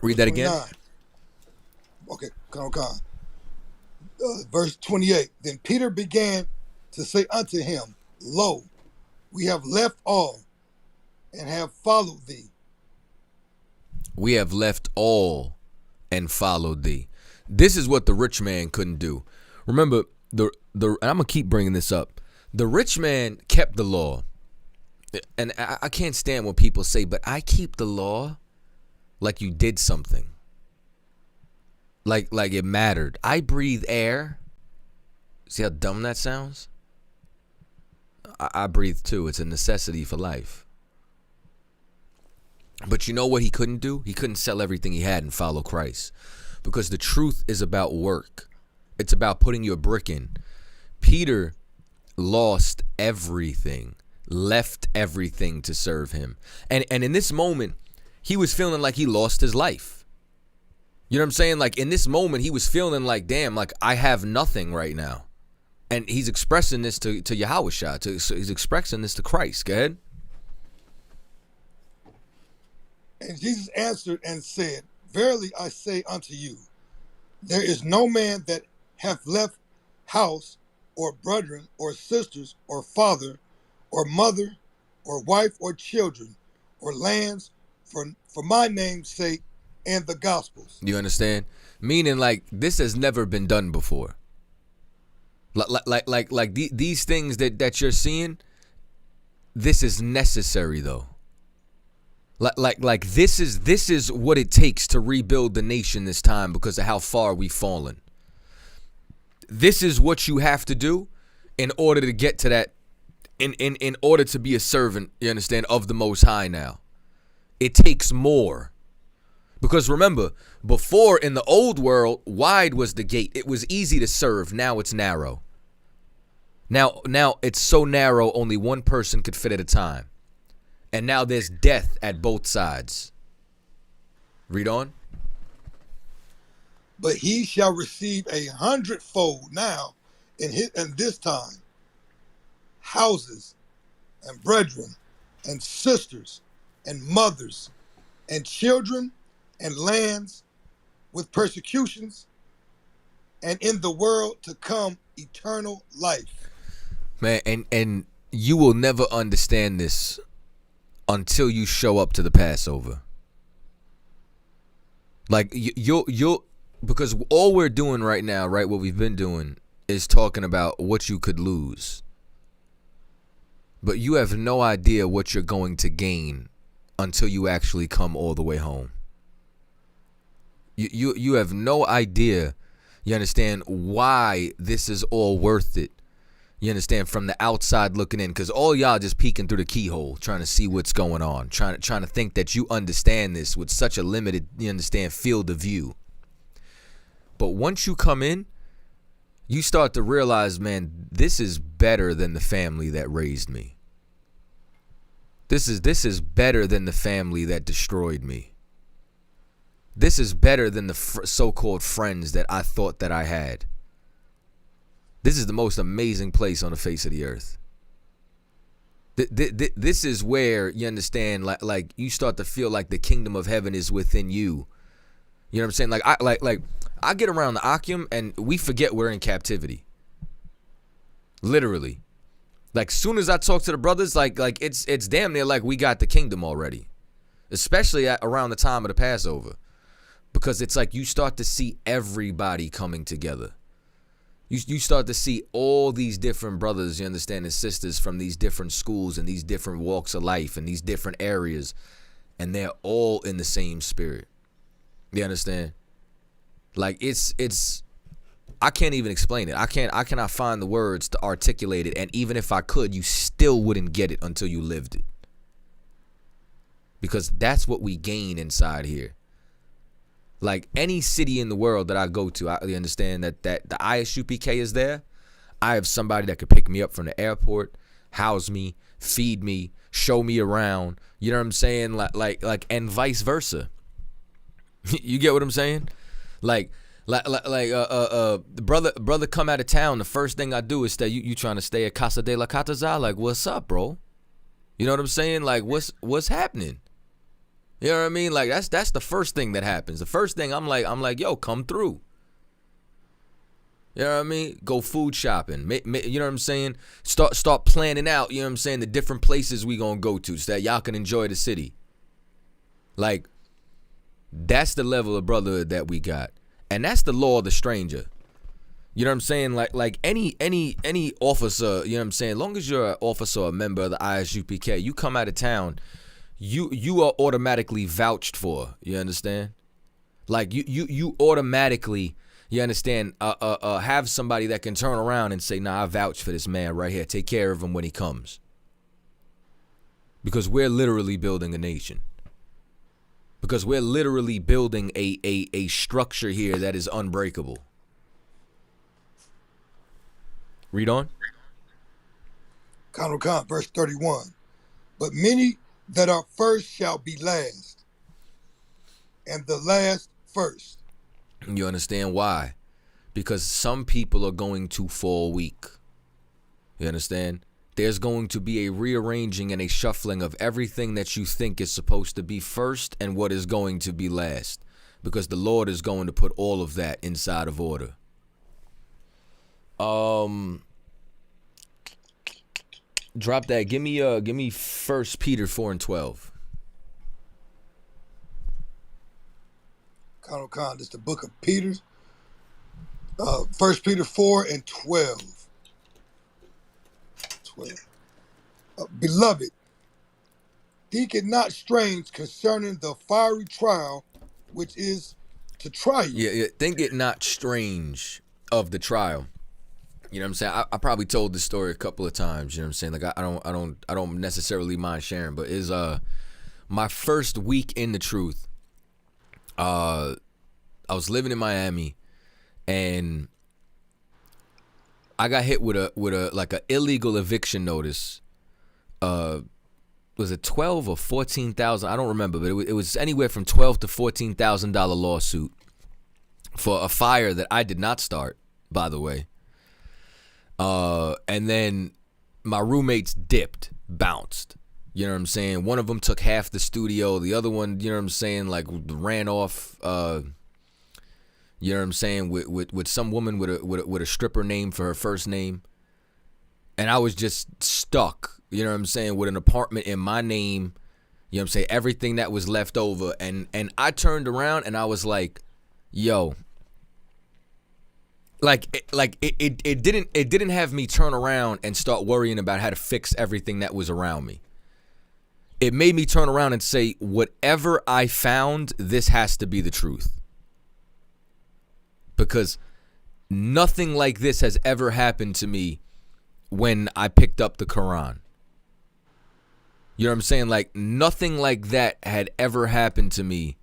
Read that again. Okay, verse 28. Then Peter began to say unto him, Lo, we have left all and have followed thee. We have left all and followed thee. This is what the rich man couldn't do. Remember, and I'm going to keep bringing this up. The rich man kept the law. And I can't stand when people say, but I keep the law, like you did something. Like it mattered. I breathe air. See how dumb that sounds? I breathe too. It's a necessity for life. But you know what he couldn't do? He couldn't sell everything he had and follow Christ. Because the truth is about work. It's about putting your brick in. Peter lost everything, left everything to serve him. And in this moment, he was feeling like he lost his life. You know what I'm saying? Like in this moment, he was feeling like, damn, like I have nothing right now. And he's expressing this to Yahushua. So he's expressing this to Christ. Go ahead. And Jesus answered and said, Verily I say unto you, there is no man that hath left house or brethren or sisters or father or mother or wife or children or lands for my name's sake and the gospel's. You understand? Meaning like this has never been done before. Like these things that you're seeing, this is necessary though. Like this is what it takes to rebuild the nation this time because of how far we've fallen. this is what you have to do in order to get to that, in order to be a servant, you understand, of the Most High now. It takes more. Because remember, before in the old world, wide was the gate. It was easy to serve. Now it's narrow. Now it's so narrow, only one person could fit at a time. And now there's death at both sides. Read on. But he shall receive 100-fold now in this time, houses and brethren and sisters and mothers and children and lands with persecutions, and in the world to come eternal life. Man, and you will never understand this until you show up to the Passover. Like you'll because all we're doing right now, right, what we've been doing is talking about what you could lose. But you have no idea what you're going to gain until you actually come all the way home. You have no idea, you understand, why this is all worth it. You understand, from the outside looking in, because all y'all just peeking through the keyhole, trying to see what's going on, trying to think that you understand this with such a limited, you understand, field of view. But once you come in, you start to realize, man, this is better than the family that raised me. This is better than the family that destroyed me. This is better than the so-called friends that I thought that I had. This is the most amazing place on the face of the earth. This is where, you understand, like you start to feel like the kingdom of heaven is within you. You know what I'm saying? Like I get around the Akim and we forget we're in captivity. Literally. Like soon as I talk to the brothers, like it's damn near like we got the kingdom already. Especially around the time of the Passover. Because it's like you start to see everybody coming together. You start to see all these different brothers, you understand, and sisters from these different schools and these different walks of life and these different areas. And they're all in the same spirit. You understand? Like it's I can't even explain it. I cannot find the words to articulate it. And even if I could, you still wouldn't get it until you lived it. Because that's what we gain inside here. Like any city in the world that I go to, I understand that the ISUPK is there. I have somebody that could pick me up from the airport, house me, feed me, show me around. You know what I'm saying? Like, and vice versa. You get what I'm saying? Like, the brother come out of town. The first thing I do is say, you trying to stay at Casa de la Cataza? Like, what's up, bro? You know what I'm saying? Like, what's happening? You know what I mean? Like that's the first thing that happens. The first thing I'm like, yo, come through. You know what I mean? Go food shopping. You know what I'm saying? Start planning out, you know what I'm saying, the different places we gonna go to so that y'all can enjoy the city. Like, that's the level of brotherhood that we got. And that's the law of the stranger. You know what I'm saying? Like any officer, you know what I'm saying? As long as you're an officer or a member of the ISUPK, you come out of town, you are automatically vouched for. You understand? Like you automatically, you understand, have somebody that can turn around and say, nah, I vouch for this man right here. Take care of him when he comes. Because we're literally building a nation. Because we're literally building a structure here that is unbreakable. Read on. Khan, verse 31. But many that are first shall be last, and the last first. You understand why? Because some people are going to fall weak. You understand? There's going to be a rearranging and a shuffling of everything that you think is supposed to be first and what is going to be last. Because the Lord is going to put all of that inside of order. Drop that. Give me 1 Peter 4:12. Khan, this is the book of Peter. 1 Peter 4:12. Beloved, think it not strange concerning the fiery trial which is to try you. Yeah, think it not strange of the trial. You know what I'm saying? I probably told this story a couple of times. You know what I'm saying? Like I don't necessarily mind sharing, but is my first week in the truth. I was living in Miami, and I got hit with a like a illegal eviction notice. Was it $12,000 or $14,000? I don't remember, but it was anywhere from $12,000 to $14,000 lawsuit for a fire that I did not start, by the way. And then my roommates bounced. You know what I'm saying? One of them took half the studio. The other one, you know what I'm saying, like ran off. You know what I'm saying, with some woman with a stripper name for her first name. And I was just stuck, you know what I'm saying, with an apartment in my name. You know what I'm saying? Everything that was left over. And I turned around and I was like, yo. It didn't have me turn around and start worrying about how to fix everything that was around me. It made me turn around and say, whatever I found, this has to be the truth. Because nothing like this has ever happened to me when I picked up the Quran. You know what I'm saying? Like, nothing like that had ever happened to me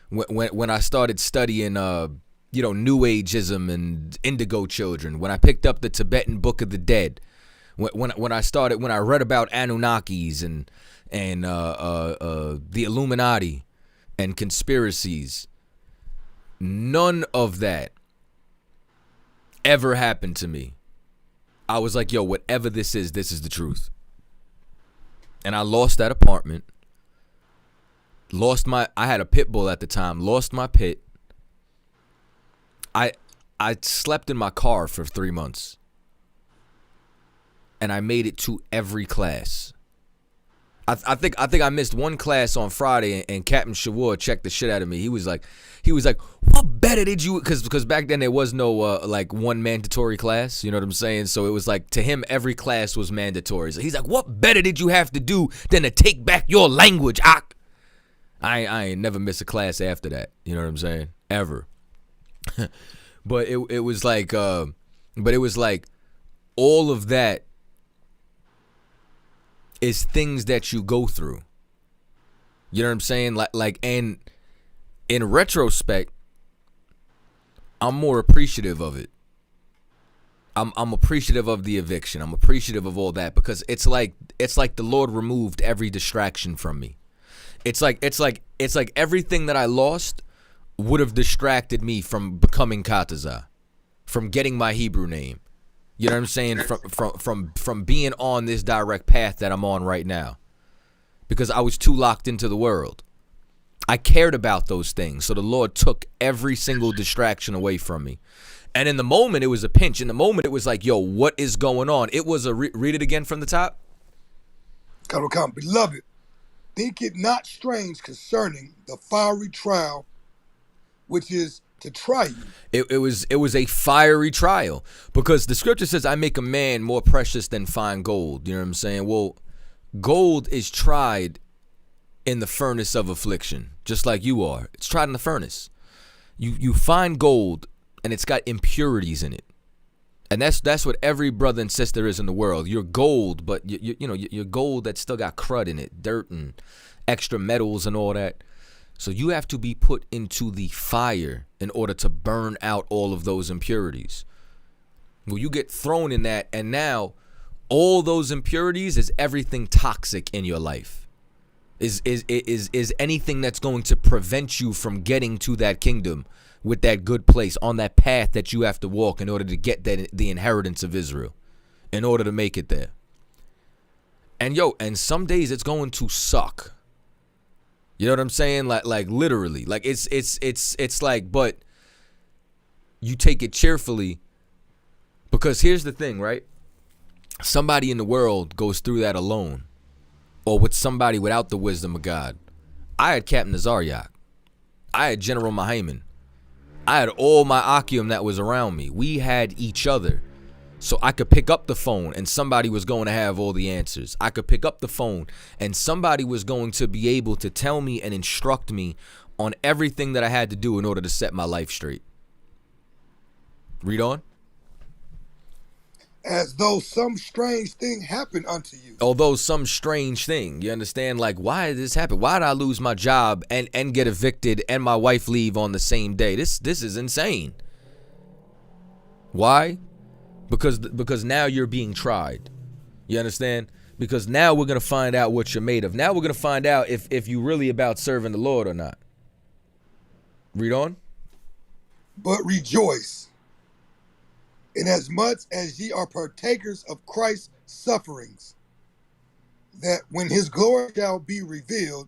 when I started studying New Ageism and Indigo Children, when I picked up the Tibetan Book of the Dead, when I read about Anunnakis and the Illuminati and conspiracies. None of that ever happened to me. I was like, yo, whatever this is the truth. And I lost that apartment. I had a pit bull at the time, lost my pit. I slept in my car for 3 months. And I made it to every class. I think I missed one class on Friday, and Captain Shawur checked the shit out of me. He was like, what better did you? Because back then there was no one mandatory class. You know what I'm saying? So it was like, to him every class was mandatory. So he's like, what better did you have to do than to take back your language? I ain't never missed a class after that. You know what I'm saying? Ever. But it was like all of that is things that you go through. You know what I'm saying? And in retrospect, I'm more appreciative of it. I'm appreciative of the eviction. I'm appreciative of all that, because it's like the Lord removed every distraction from me. It's like everything that I lost would have distracted me from becoming Kataza, from getting my Hebrew name. You know what I'm saying? From being on this direct path that I'm on right now. Because I was too locked into the world. I cared about those things. So the Lord took every single distraction away from me. And in the moment, it was a pinch. In the moment, it was like, yo, what is going on? It was a read it again from the top. Beloved, think it not strange concerning the fiery trial, which is to try you. It was a fiery trial, because the scripture says, I make a man more precious than fine gold. You know what I'm saying? Well, gold is tried in the furnace of affliction, just like you are. It's tried in the furnace. You find gold, and it's got impurities in it. And that's what every brother and sister is in the world. You're gold, but you're gold that's still got crud in it, dirt and extra metals and all that. So you have to be put into the fire in order to burn out all of those impurities. Well, you get thrown in that, and now all those impurities is everything toxic in your life. Is anything that's going to prevent you from getting to that kingdom with that good place, on that path that you have to walk in order to get the inheritance of Israel, in order to make it there. And some days it's going to suck. You know what I'm saying? Like literally. Like it's like, but you take it cheerfully, because here's the thing, right? Somebody in the world goes through that alone, or with somebody without the wisdom of God. I had Captain Nazaryak. I had General Mahayman. I had all my Akim that was around me. We had each other. So I could pick up the phone and somebody was going to have all the answers. I could pick up the phone and somebody was going to be able to tell me and instruct me on everything that I had to do in order to set my life straight. Read on. as though some strange thing happened unto you. Although some strange thing, you understand? Like, why did this happen? Why did I lose my job and get evicted and my wife leave on the same day? This is insane. Why? Because now you're being tried. You understand? Because now we're gonna find out what you're made of. Now we're gonna find out if you really about serving the Lord or not. Read on. But rejoice, inasmuch as ye are partakers of Christ's sufferings, that when his glory shall be revealed,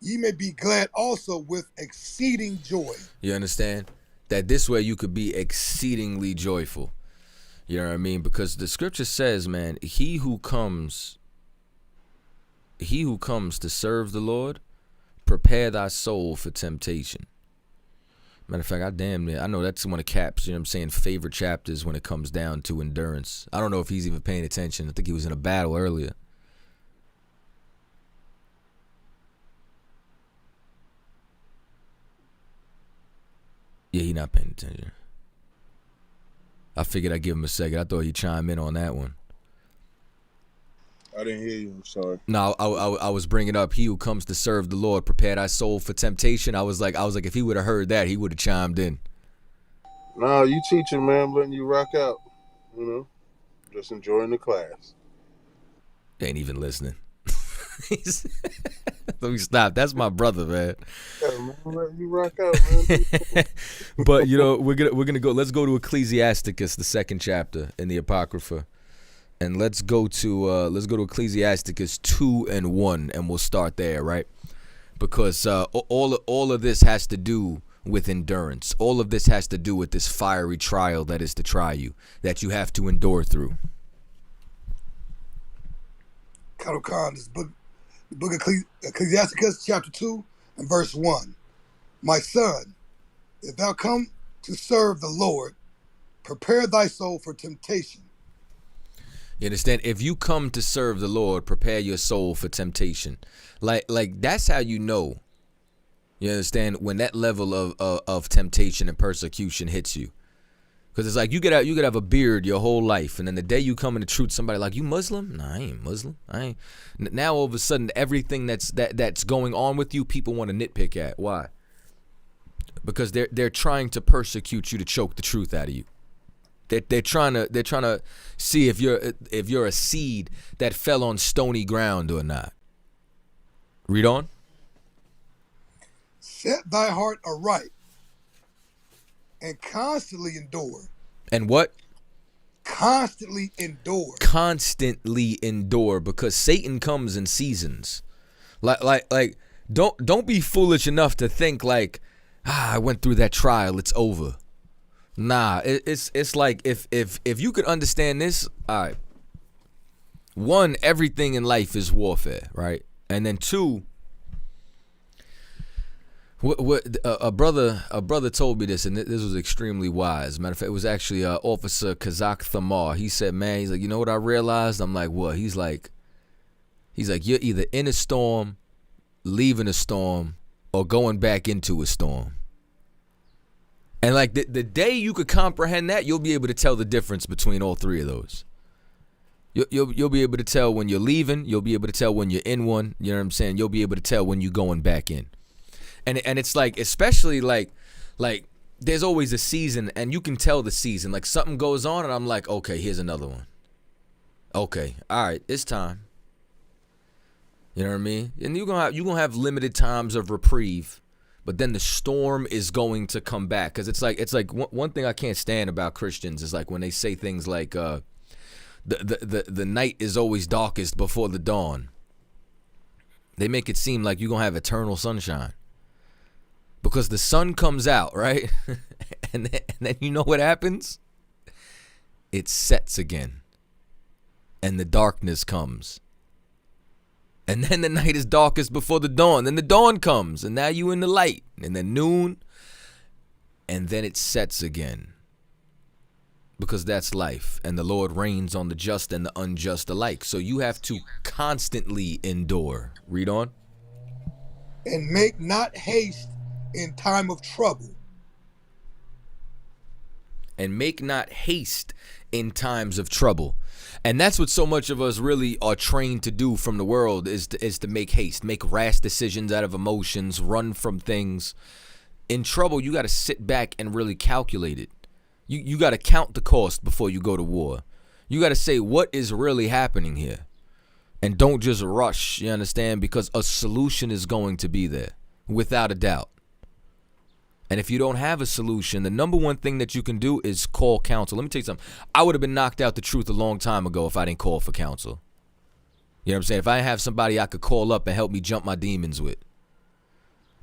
ye may be glad also with exceeding joy. You understand? That this way you could be exceedingly joyful. You know what I mean? Because the scripture says, man, he who comes to serve the Lord, prepare thy soul for temptation. Matter of fact, I know that's one of Cap's, you know what I'm saying, favorite chapters when it comes down to endurance. I don't know if he's even paying attention. I think he was in a battle earlier. Yeah, he not paying attention. I figured I'd give him a second. I thought he'd chime in on that one. I didn't hear you. I'm sorry. No, I was bringing up he who comes to serve the Lord, prepare thy soul for temptation. I was like, if he would have heard that, he would have chimed in. No, you teaching, man. I'm letting you rock out. You know, just enjoying the class. Ain't even listening. Let me stop. That's my brother, man. Yeah, man, I'm letting you rock out, man. But you know, we're gonna go. Let's go to Ecclesiasticus, the 2nd chapter in the Apocrypha. And let's go to Ecclesiasticus 2:1, and we'll start there, right? Because all of this has to do with endurance. All of this has to do with this fiery trial that is to try you, that you have to endure through. Khalil Khan, this book, the book of Ecclesiasticus, chapter 2, and verse 1. My son, if thou come to serve the Lord, prepare thy soul for temptation. You understand? If you come to serve the Lord, prepare your soul for temptation. Like that's how you know. You understand? When that level of temptation and persecution hits you. Because it's like you could have a beard your whole life, and then the day you come into truth, somebody like, you Muslim? Nah, I ain't Muslim. I ain't. Now all of a sudden, everything that's going on with you, people want to nitpick at. Why? Because they're trying to persecute you to choke the truth out of you. They're trying to see if you're a seed that fell on stony ground or not. Read on. Set thy heart aright and constantly endure. And what? Constantly endure. Constantly endure, because Satan comes in seasons. Like don't be foolish enough to think like, I went through that trial, it's over. Nah, it's like if you could understand this, all right. One, everything in life is warfare, right? And then two, a brother told me this, and this was extremely wise. Matter of fact, it was actually Officer Kazak Thamar. He said, man, he's like, you know what I realized? I'm like, what? He's like, you're either in a storm, leaving a storm, or going back into a storm. And like the day you could comprehend that, you'll be able to tell the difference between all three of those. You'll be able to tell when you're leaving. You'll be able to tell when you're in one. You know what I'm saying? You'll be able to tell when you're going back in. And it's like, especially like there's always a season, and you can tell the season. Like something goes on, and I'm like, okay, here's another one. Okay, all right, it's time. You know what I mean? And you're gonna have limited times of reprieve. But then the storm is going to come back, because it's like one thing I can't stand about Christians is like when they say things like the night is always darkest before the dawn. They make it seem like you're gonna have eternal sunshine, because the sun comes out, right? and then you know what happens? It sets again, and the darkness comes. And then the night is darkest before the dawn. Then the dawn comes, and now you in the light. And then noon, and then it sets again. Because that's life, and the Lord reigns on the just and the unjust alike. So you have to constantly endure. Read on. And make not haste in time of trouble. and make not haste in times of trouble. And that's what so much of us really are trained to do from the world is to make haste, make rash decisions out of emotions, run from things. In trouble, you got to sit back and really calculate it. You got to count the cost before you go to war. You got to say, what is really happening here? And don't just rush, you understand? Because a solution is going to be there, without a doubt. And if you don't have a solution, the number one thing that you can do is call counsel. Let me tell you something. I would have been knocked out the truth a long time ago if I didn't call for counsel. You know what I'm saying? If I didn't have somebody I could call up and help me jump my demons with.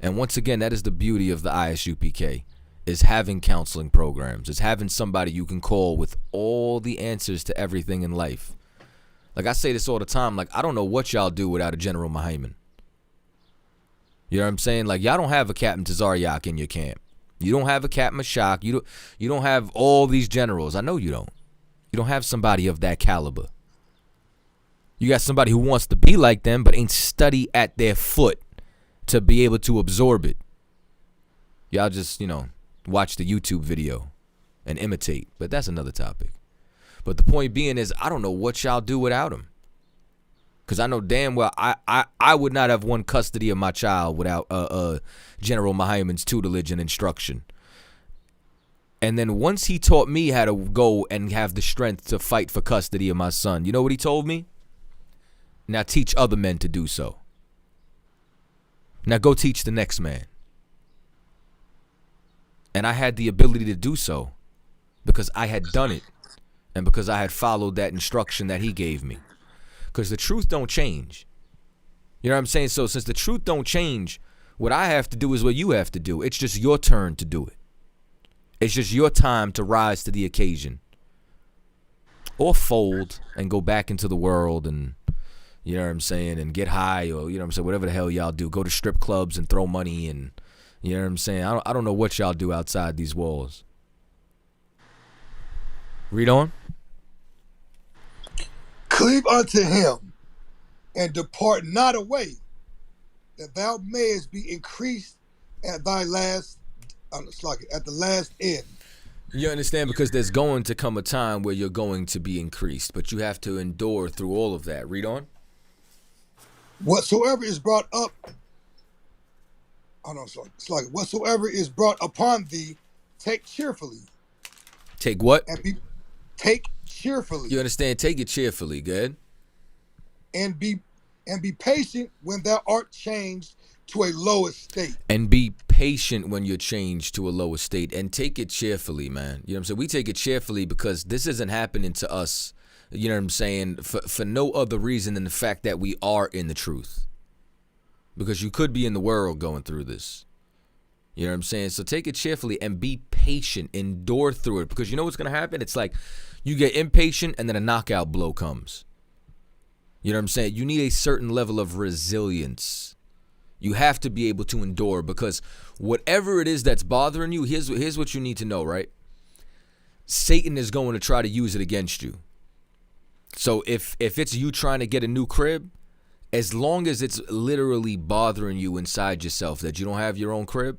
And once again, that is the beauty of the ISUPK, is having counseling programs, is having somebody you can call with all the answers to everything in life. Like I say this all the time, like I don't know what y'all do without a General Muhammad. You know what I'm saying? Like y'all don't have a Captain Tazaryak in your camp. You don't have a Captain Mashak. You don't have all these generals. I know you don't. You don't have somebody of that caliber. You got somebody who wants to be like them but ain't study at their foot to be able to absorb it. Y'all just, watch the YouTube video and imitate. But that's another topic. But the point being is I don't know what y'all do without him. Because I know damn well I would not have won custody of my child without General Muhammad's tutelage and instruction. And then once he taught me how to go and have the strength to fight for custody of my son, you know what he told me? Now teach other men to do so. Now go teach the next man. And I had the ability to do so because I had done it and because I had followed that instruction that he gave me. Because the truth don't change. You know what I'm saying? So since the truth don't change, what I have to do is what you have to do. It's just your turn to do it. It's just your time to rise to the occasion. Or fold and go back into the world and, you know what I'm saying, and get high or, you know what I'm saying, whatever the hell y'all do. Go to strip clubs and throw money and, you know what I'm saying. I don't know what y'all do outside these walls. Read on. Cleave unto him, and depart not away, that thou mayest be increased at thy last, at the last end. You understand? Because there's going to come a time where you're going to be increased, but you have to endure through all of that. Read on. Whatsoever is brought up, whatsoever is brought upon thee, take cheerfully. Take what? Take cheerfully. You understand? Take it cheerfully. Good. And be patient when thou art changed to a lower state. And be patient when you're changed to a lower state. And take it cheerfully, man. You know what I'm saying? We take it cheerfully because this isn't happening to us, you know what I'm saying, for no other reason than the fact that we are in the truth. Because you could be in the world going through this. You know what I'm saying? So take it cheerfully and be patient. Endure through it. Because you know what's going to happen? It's like you get impatient and then a knockout blow comes. You know what I'm saying? You need a certain level of resilience. You have to be able to endure because whatever it is that's bothering you, here's what you need to know, right? Satan is going to try to use it against you. So if it's you trying to get a new crib, as long as it's literally bothering you inside yourself that you don't have your own crib,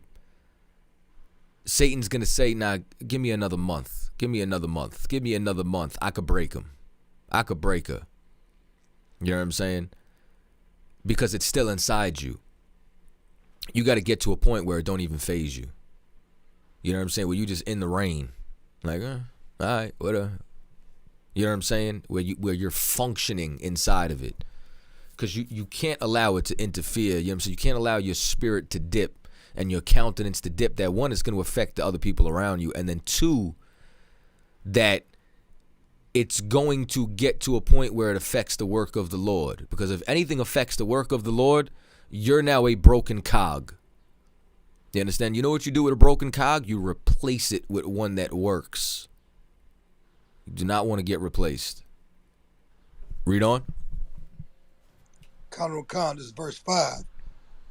Satan's going to say, nah, give me another month. Give me another month. Give me another month. I could break him. I could break her. You know what I'm saying? Because it's still inside you. You got to get to a point where it don't even faze you. You know what I'm saying? Where you just in the rain. Like, all right, whatever. You know what I'm saying? Where you're functioning inside of it. Because you can't allow it to interfere. You know what I'm saying? You can't allow your spirit to dip and your countenance to dip. That one is going to affect the other people around you. And then two, that it's going to get to a point where it affects the work of the Lord. Because if anything affects the work of the Lord, you're now a broken cog. You understand? You know what you do with a broken cog? You replace it with one that works. You do not want to get replaced. Read on. Khan, this is verse 5.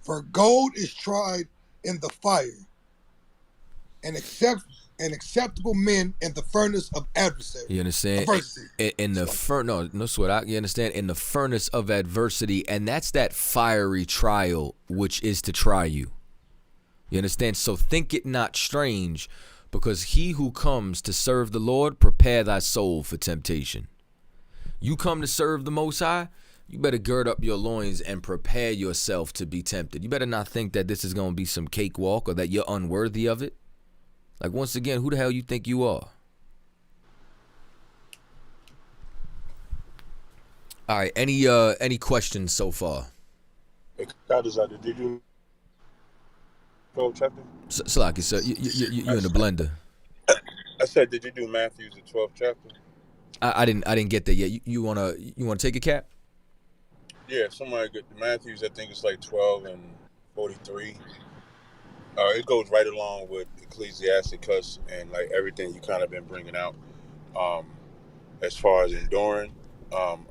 For gold is tried in the fire, and acceptable men in the furnace of adversity. You understand? In the no sweat. You understand? In the furnace of adversity, and that's that fiery trial which is to try you. You understand? So think it not strange, Because he who comes to serve the Lord, prepare thy soul for temptation. You come to serve the Most High, you better gird up your loins and prepare yourself to be tempted. You better not think that this is going to be some cakewalk or that you're unworthy of it. Like, once again, who the hell you think you are? All right, any questions so far? Hey, did you do 12 chapter? Salaki, sir, you in the blender. I said, did you do Matthew's the 12th chapter? I didn't get there yet. You wanna take a cap? Yeah, somebody get Matthew's. I think it's like 12 and 43. It goes right along with Ecclesiasticus and like everything you kind of been bringing out, as far as enduring.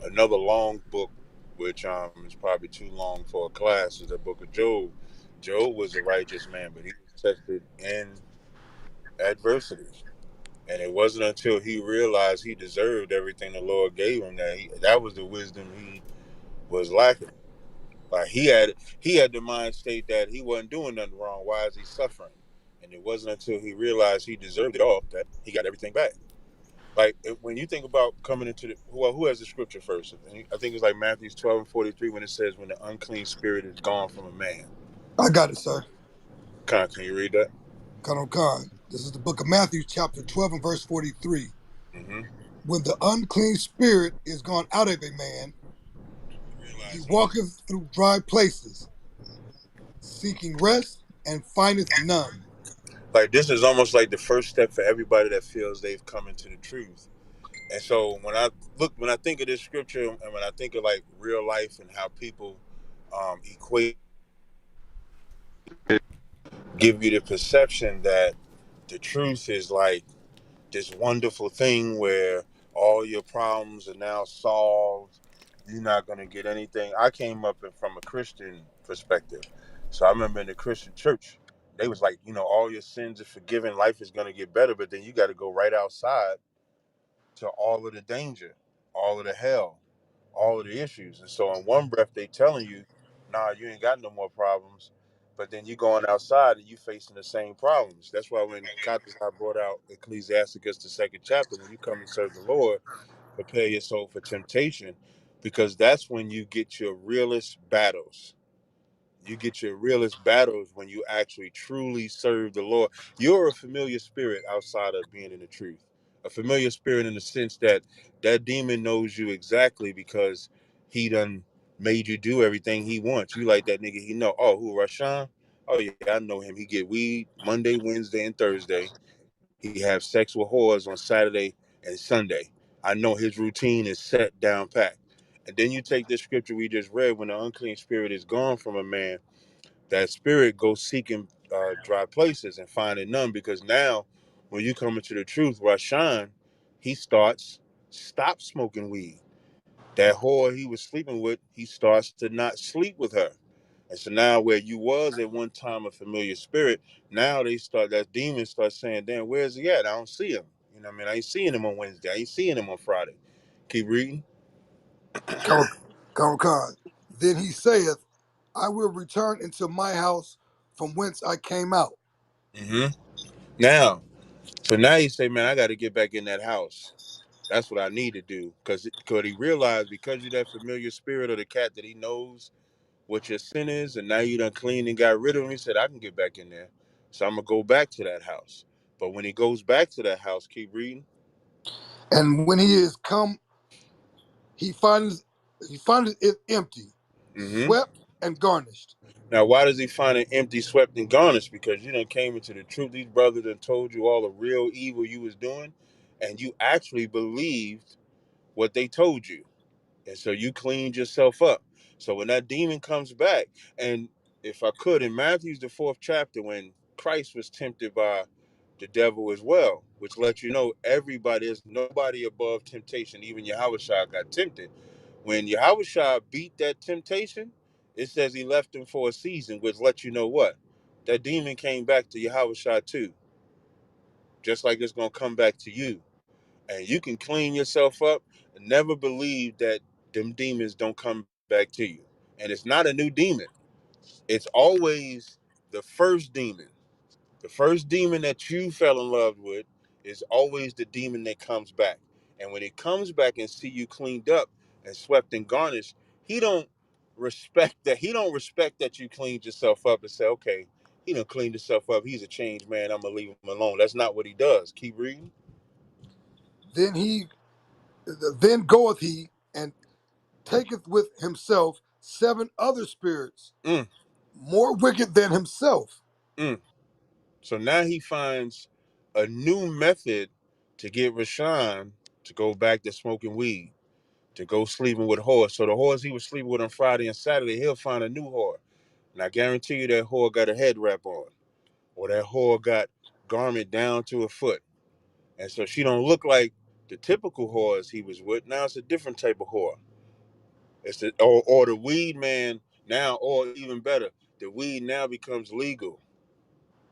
Another long book, which is probably too long for a class, is the book of Job. Job was a righteous man, but he was tested in adversity. And it wasn't until he realized he deserved everything the Lord gave him that was the wisdom he was lacking. Like he had the mind state that he wasn't doing nothing wrong. Why is he suffering? And it wasn't until he realized he deserved it all that he got everything back. Like when you think about coming into who has the scripture first? I think it's like Matthew 12 and 43 when it says when the unclean spirit is gone from a man. I got it, sir. Can you read that? Khan. This is the book of Matthew, chapter 12 and verse 43. Mm-hmm. When the unclean spirit is gone out of a man, he walketh through dry places, seeking rest, and findeth none. Like this is almost like the first step for everybody that feels they've come into the truth. And so when I think of this scripture and when I think of like real life and how people equate, give you the perception that the truth is like this wonderful thing where all your problems are now solved. You're not going to get anything. I came up from a Christian perspective. So I remember in the Christian church, they was like, all your sins are forgiven. Life is going to get better. But then you got to go right outside to all of the danger, all of the hell, all of the issues. And so in one breath, they telling you, nah, you ain't got no more problems. But then you going outside and you facing the same problems. That's why when Katas brought out Ecclesiasticus, the second chapter, when you come and serve the Lord, prepare your soul for temptation, because that's when you get your realest battles. You get your realest battles when you actually truly serve the Lord. You're a familiar spirit outside of being in the truth. A familiar spirit in the sense that that demon knows you exactly because he done made you do everything he wants. You like that nigga, he know, oh, who, Rashawn? Oh, yeah, I know him. He get weed Monday, Wednesday, and Thursday. He have sex with whores on Saturday and Sunday. I know his routine is set down packed. And then you take this scripture we just read, when the unclean spirit is gone from a man, that spirit goes seeking dry places and finding none, because now when you come into the truth, Rashan, he stop smoking weed. That whore he was sleeping with, he starts to not sleep with her. And so now where you was at one time a familiar spirit, now that demon starts saying, damn, where's he at? I don't see him. You know what I mean? I ain't seeing him on Wednesday. I ain't seeing him on Friday. Keep reading. Khan. Then he saith, I will return into my house from whence I came out. Mm-hmm. Now, so now you say, man, I got to get back in that house. That's what I need to do. Because he realized, because you're that familiar spirit of the cat, that he knows what your sin is, and now you done cleaned and got rid of him. He said, I can get back in there. So I'm going to go back to that house. But when he goes back to that house, keep reading. And when he is come, he finds it empty, Mm-hmm. swept and garnished. Now, why does he find it empty, swept, and garnished? Because you done came into the truth. These brothers done told you all the real evil you was doing, and you actually believed what they told you. And so you cleaned yourself up. So when that demon comes back, and if I could, in Matthew's the fourth chapter, when Christ was tempted by the devil as well, which lets you know there's nobody above temptation. Even Yahushua got tempted. When Yahushua beat that temptation, it says he left him for a season, which lets you know what? That demon came back to Yahushua too. Just like it's going to come back to you. And you can clean yourself up and never believe that them demons don't come back to you. And it's not a new demon. It's always the first demon. The first demon that you fell in love with is always the demon that comes back. And when it comes back and see you cleaned up and swept and garnished, he don't respect that. He don't respect that you cleaned yourself up and say, okay, he done cleaned himself up. He's a changed man. I'm gonna leave him alone. That's not what he does. Keep reading. Then he then goeth he and taketh with himself 7 other spirits, Mm, more wicked than himself. mm. So now he finds a new method to get Rashawn to go back to smoking weed, to go sleeping with whores. So the whores he was sleeping with on Friday and Saturday, he'll find a new whore. And I guarantee you that whore got a head wrap on, or that whore got garment down to her foot. And so she don't look like the typical whores he was with. Now it's a different type of whore. It's the or the weed man now, or even better, the weed now becomes legal.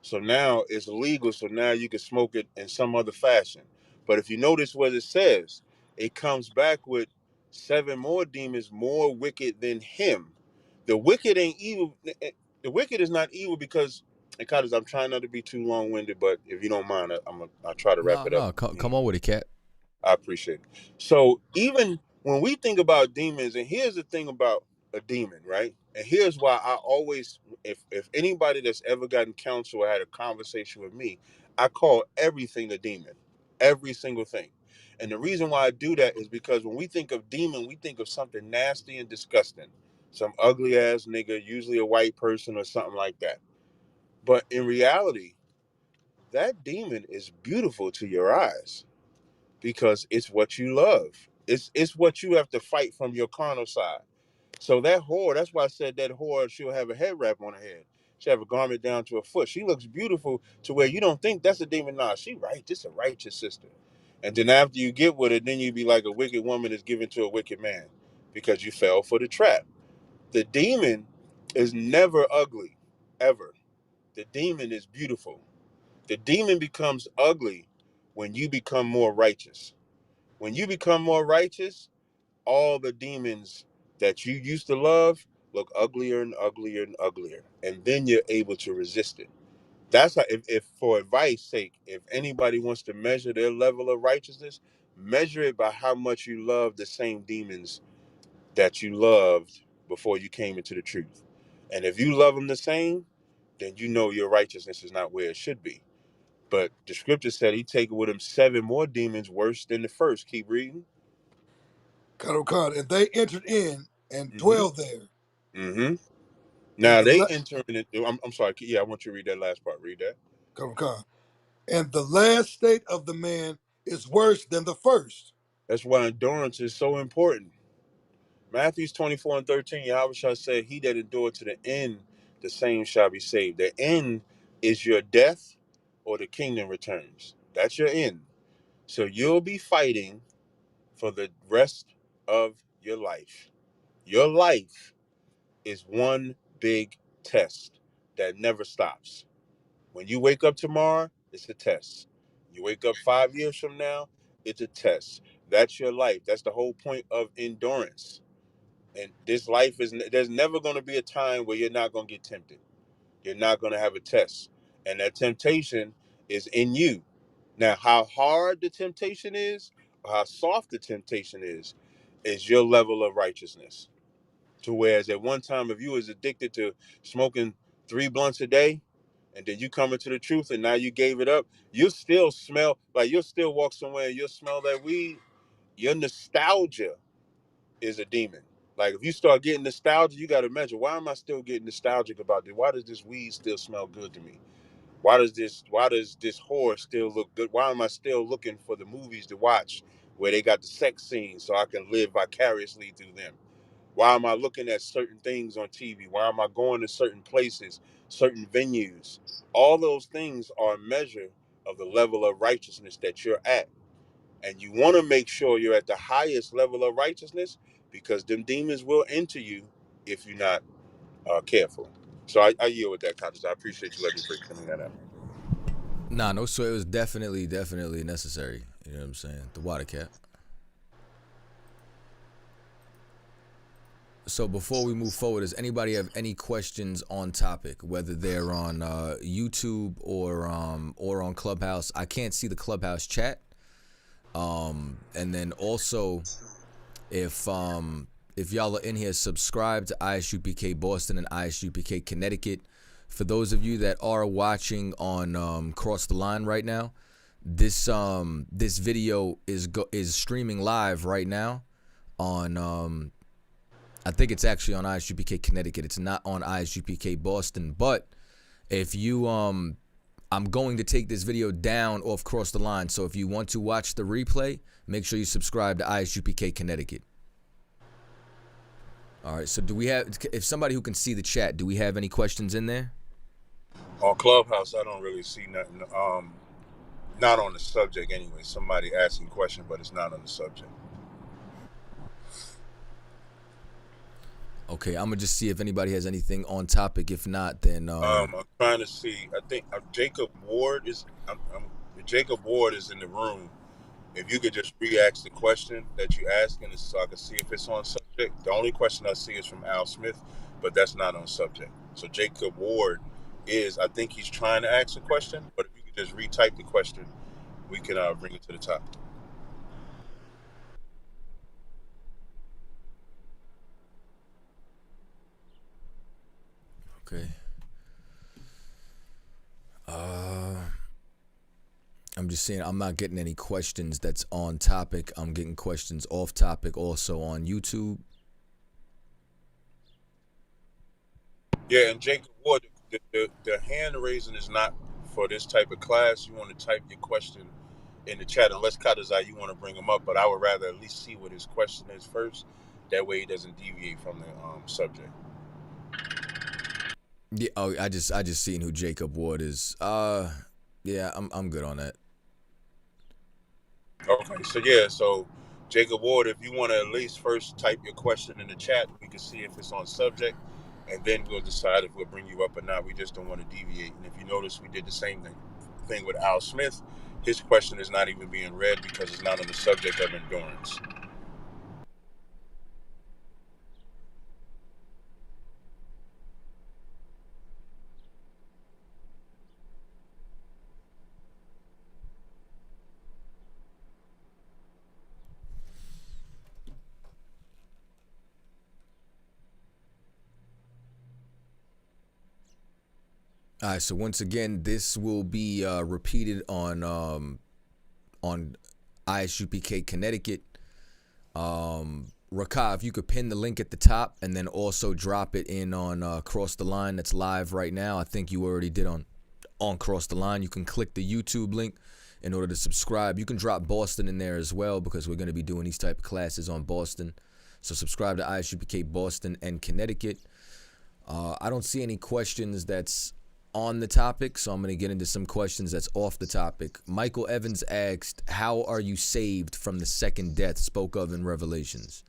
So now it's legal. So now you can smoke it in some other fashion. But if you notice what it says, it comes back with 7 more demons more wicked than him. The wicked ain't evil. The wicked is not evil because, and Cottage, I'm trying not to be too long winded, but if you don't mind, I'll try to wrap No, it up. no, come on with it, Cat. I appreciate it. So even when we think about demons, and here's the thing about a demon, right? And here's why I always, if anybody that's ever gotten counsel or had a conversation with me, I call everything a demon, every single thing. And the reason why I do that is because when we think of demon, we think of something nasty and disgusting, some ugly ass nigga, usually a white person or something like that. But in reality, that demon is beautiful to your eyes because it's what you love. It's what you have to fight from your carnal side. So that whore, that's why I said that whore, she'll have a head wrap on her head. She'll have a garment down to her foot. She looks beautiful to where you don't think that's a demon. Nah, she right. This a righteous sister. And then after you get with it, then you be like a wicked woman is given to a wicked man because you fell for the trap. The demon is never ugly, ever. The demon is beautiful. The demon becomes ugly when you become more righteous. When you become more righteous, all the demons that you used to love look uglier and uglier and uglier. And then you're able to resist it. That's how, if for advice sake, if anybody wants to measure their level of righteousness, measure it by how much you love the same demons that you loved before you came into the truth. And if you love them the same, then you know your righteousness is not where it should be. But the scripture said he taken with him 7 more demons worse than the first. Keep reading. And they entered in and Mm-hmm. dwelled there. Mm-hmm. And Now the they la- enter in. I'm sorry. Yeah, I want you to read that last part. Read that. and the last state of the man is worse than the first. That's why endurance is so important. Matthew 24:13, Yahweh shall say, he that endured to the end, the same shall be saved. The end is your death or the kingdom returns. That's your end. So you'll be fighting for the rest of your life. Your life is one big test that never stops. When you wake up tomorrow, it's a test. You wake up 5 years from now, it's a test. That's your life. That's the whole point of endurance. And this life is, there's never going to be a time where you're not going to get tempted. You're not going to have a test. And that temptation is in you. Now, how hard the temptation is, or how soft the temptation is your level of righteousness. To whereas at one time, if you was addicted to smoking 3 blunts a day, and then you come into the truth and now you gave it up, you still smell, like you'll still walk somewhere and you'll smell that weed. Your nostalgia is a demon. Like if you start getting nostalgia, you got to imagine, why am I still getting nostalgic about this? Why does this weed still smell good to me? Why does this horror still look good? Why am I still looking for the movies to watch where they got the sex scenes so I can live vicariously through them? Why am I looking at certain things on TV? Why am I going to certain places, certain venues? All those things are a measure of the level of righteousness that you're at. And you want to make sure you're at the highest level of righteousness because them demons will enter you if you're not careful. So I yield with that, conscious. I appreciate you letting me bring that up. Nah, no sweat. It was definitely necessary. You know what I'm saying? The water, Cat. So before we move forward, does anybody have any questions on topic, whether they're on YouTube or on Clubhouse? I can't see the Clubhouse chat. And then also, if y'all are in here, subscribe to ISUPK Boston and ISUPK Connecticut. For those of you that are watching on Cross the Line right now, this video is streaming live right now on I think it's actually on ISUPK Connecticut. It's not on ISUPK Boston. But if you I'm going to take this video down off Cross the Line. So if you want to watch the replay, make sure you subscribe to ISUPK Connecticut. All right. So do we have, if somebody who can see the chat, do we have any questions in there? On Clubhouse, I don't really see nothing. Not on the subject anyway. Somebody asking a question, but it's not on the subject. Okay, I'm gonna just see if anybody has anything on topic. If not, then I'm trying to see. I think Jacob Ward is. Jacob Ward is in the room. If you could just re-ask the question that you asking, so I can see if it's on subject. The only question I see is from Al Smith, but that's not on subject. So Jacob Ward is. I think he's trying to ask a question, but if you could just retype the question, we can bring it to the top. okay. I'm just saying I'm not getting any questions that's on topic. I'm getting questions off topic also on YouTube. Yeah, and Jacob Ward, the hand raising is not for this type of class. You want to type your question in the chat, unless Kadazai, you want to bring him up, but I would rather at least see what his question is first. That way he doesn't deviate from the subject. Yeah, oh, I just seen who Jacob Ward is. Yeah, I'm good on that. Okay, so Jacob Ward, if you want to at least first type your question in the chat, we can see if it's on subject, and then we'll decide if we'll bring you up or not. We just don't want to deviate. And if you notice, we did the same thing with Al Smith. His question is not even being read because it's not on the subject of endurance. All right, so once again, this will be repeated on ISUPK Connecticut. Rakah, if you could pin the link at the top and then also drop it in on Cross the Line that's live right now. I think you already did on Cross the Line. You can click the YouTube link in order to subscribe. You can drop Boston in there as well because we're going to be doing these type of classes on Boston. So subscribe to ISUPK Boston and Connecticut. I don't see any questions that's on the topic, so I'm going to get into some questions that's off the topic. Michael Evans asked, how are you saved from the second death spoke of in Revelations?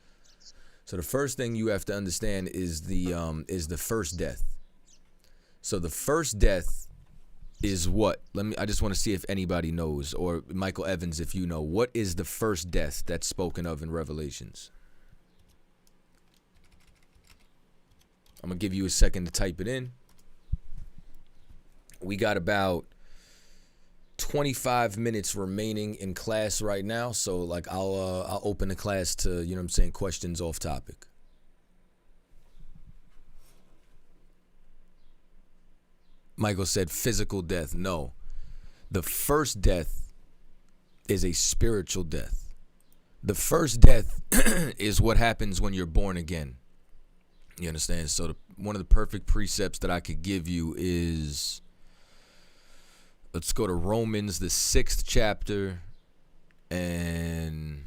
So the first thing you have to understand is the first death. So the first death is what? I just want to see if anybody knows, or Michael Evans, if you know, what is the first death that's spoken of in Revelations? I'm going to give you a second to type it in. We got about 25 minutes remaining in class right now, so like I'll open the class to, you know what I'm saying, questions off topic. Michael said physical death. No. The first death is a spiritual death. The first death is what happens when you're born again. You understand? So one of the perfect precepts that I could give you is, let's go to Romans, the 6th chapter, and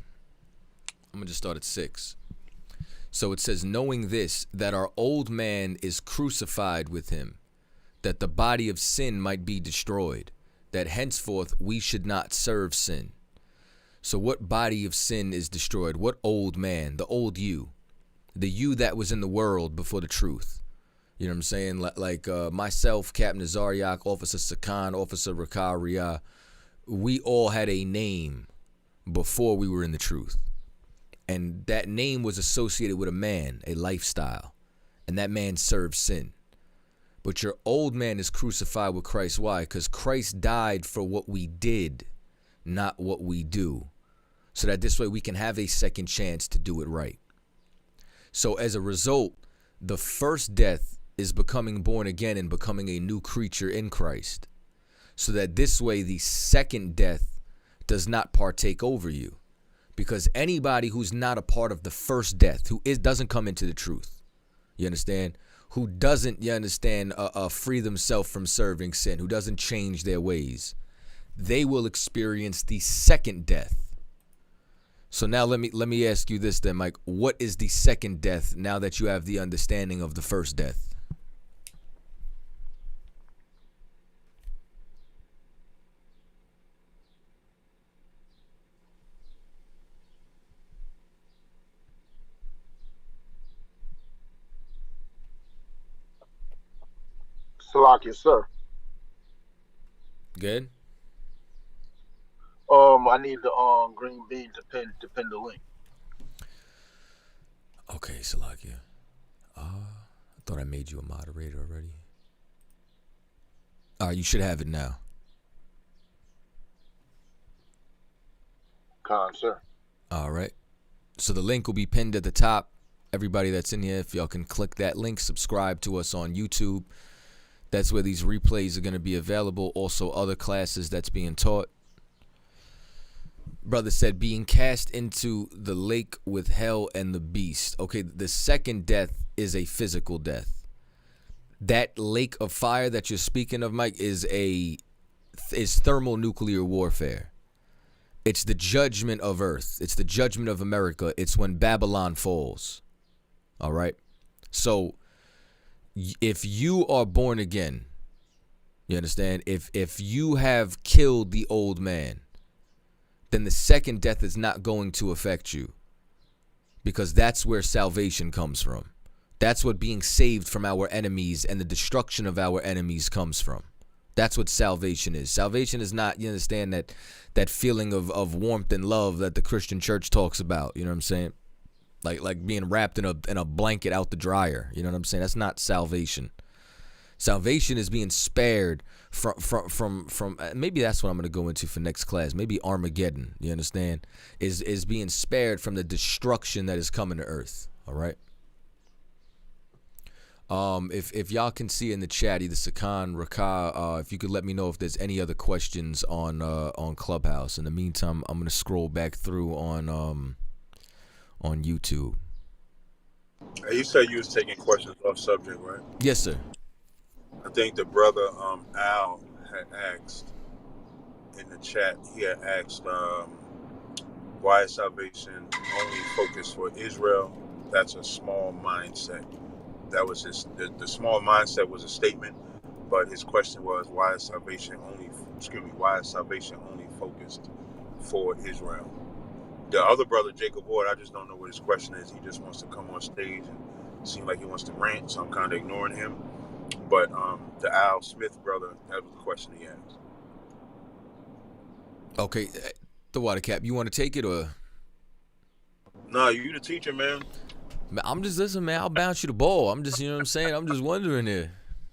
I'm going to just start at 6. So it says, knowing this, that our old man is crucified with him, that the body of sin might be destroyed, that henceforth we should not serve sin. So what body of sin is destroyed? What old man? The old you. The you that was in the world before the truth. You know what I'm saying? Like myself, Captain Azariak, Officer Sakan, Officer Rakaria, we all had a name before we were in the truth. And that name was associated with a man, a lifestyle. And that man served sin. But your old man is crucified with Christ. Why? Because Christ died for what we did, not what we do. So that this way we can have a second chance to do it right. So as a result, the first death is becoming born again and becoming a new creature in Christ. So that this way the second death does not partake over you. Because anybody who's not a part of the first death, doesn't come into the truth, you understand? Who doesn't, you understand, free themselves from serving sin, who doesn't change their ways, they will experience the second death. So now let me ask you this then, Mike. What is the second death now that you have the understanding of the first death? Salakia, sir. Good? I need the green bean to pin the link. Okay, Salakia. I thought I made you a moderator already. All right, you should have it now. Con, sir. All right. So the link will be pinned at the top. Everybody that's in here, if y'all can click that link, subscribe to us on YouTube. That's where these replays are going to be available. Also, other classes that's being taught. Brother said, being cast into the lake with hell and the beast. Okay, the second death is a physical death. That lake of fire that you're speaking of, Mike, is thermonuclear warfare. It's the judgment of earth. It's the judgment of America. It's when Babylon falls. All right? So if you are born again, you understand? If you have killed the old man, then the second death is not going to affect you, because that's where salvation comes from. That's what being saved from our enemies and the destruction of our enemies comes from. That's what salvation is. Salvation is not, you understand, that feeling of warmth and love that the Christian church talks about. You know what I'm saying? Like being wrapped in a blanket out the dryer. You know what I'm saying? That's not salvation. Salvation is being spared from maybe that's what I'm going to go into for next class. Maybe Armageddon, you understand, is being spared from the destruction that is coming to earth. All right. If y'all can see in the chat, either Sakan, Raka, if you could let me know if there's any other questions on Clubhouse. In the meantime, I'm going to scroll back through on YouTube. Hey, you said you was taking questions off subject, right? Yes, sir. I think the brother Al had asked in the chat. He had asked, why is salvation only focused for Israel? That's a small mindset. That was the small mindset was a statement, but his question was, why is salvation only focused for Israel? The other brother, Jacob Ward, I just don't know what his question is. He just wants to come on stage and seem like he wants to rant, so I'm kind of ignoring him. But the Al Smith brother, that was the question he asked. Okay, the water cap, you want to take it or? No, you the teacher, man. I'm just listening, man. I'll bounce you the ball. I'm just, you know what I'm saying? I'm just wondering here.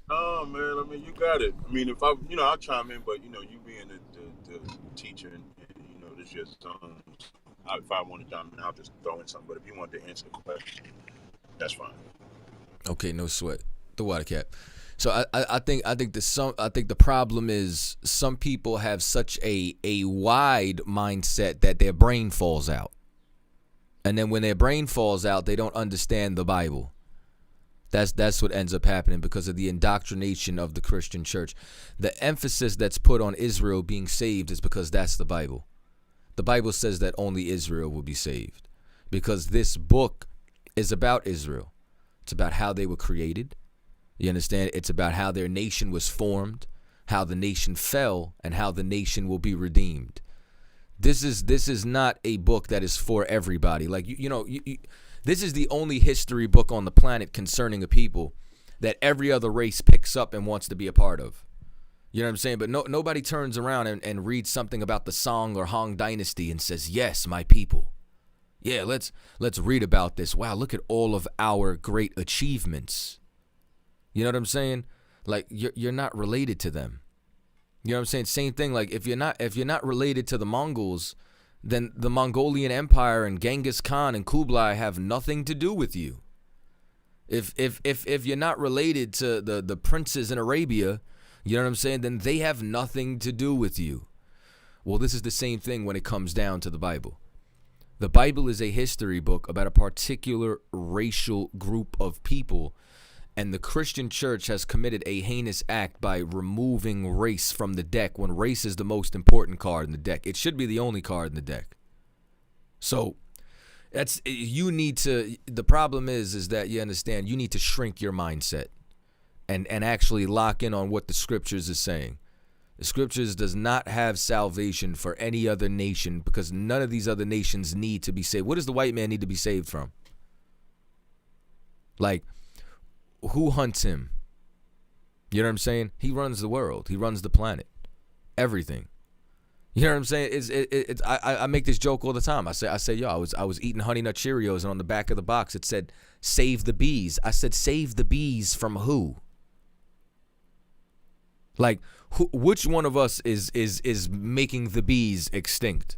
No, man. I mean, you got it. I mean, if I, I'll chime in, but you being the teacher and this your zone. If I want to chime in, I'll just throw in something. But if you want to answer the question, that's fine. Okay, no sweat. The water cap. So I think the problem is some people have such a wide mindset that their brain falls out. And then when their brain falls out, they don't understand the Bible. That's what ends up happening because of the indoctrination of the Christian church. The emphasis that's put on Israel being saved is because that's the Bible. The Bible says that only Israel will be saved because this book is about Israel. It's about how they were created. You understand? It's about how their nation was formed, how the nation fell, and how the nation will be redeemed. This is not a book that is for everybody. Like, this is the only history book on the planet concerning a people that every other race picks up and wants to be a part of. You know what I'm saying? But nobody turns around and reads something about the Song or Han dynasty and says, yes, my people. Yeah, let's read about this. Wow, look at all of our great achievements. You know what I'm saying? Like you're not related to them. You know what I'm saying? Same thing. Like if you're not related to the Mongols, then the Mongolian Empire and Genghis Khan and Kublai have nothing to do with you. If you're not related to the princes in Arabia, you know what I'm saying? Then they have nothing to do with you. Well, this is the same thing when it comes down to the Bible. The Bible is a history book about a particular racial group of people, and the Christian church has committed a heinous act by removing race from the deck when race is the most important card in the deck. It should be the only card in the deck. So the problem is that you understand you need to shrink your mindset and actually lock in on what the scriptures is saying. The scriptures does not have salvation for any other nation because none of these other nations need to be saved. What does the white man need to be saved from? Like, who hunts him? You know what I'm saying? He runs the world. He runs the planet. Everything. You know what I'm saying? I make this joke all the time. I say, yo, I was eating Honey Nut Cheerios, and on the back of the box it said, "Save the bees." I said, save the bees from who? Like, which one of us is making the bees extinct?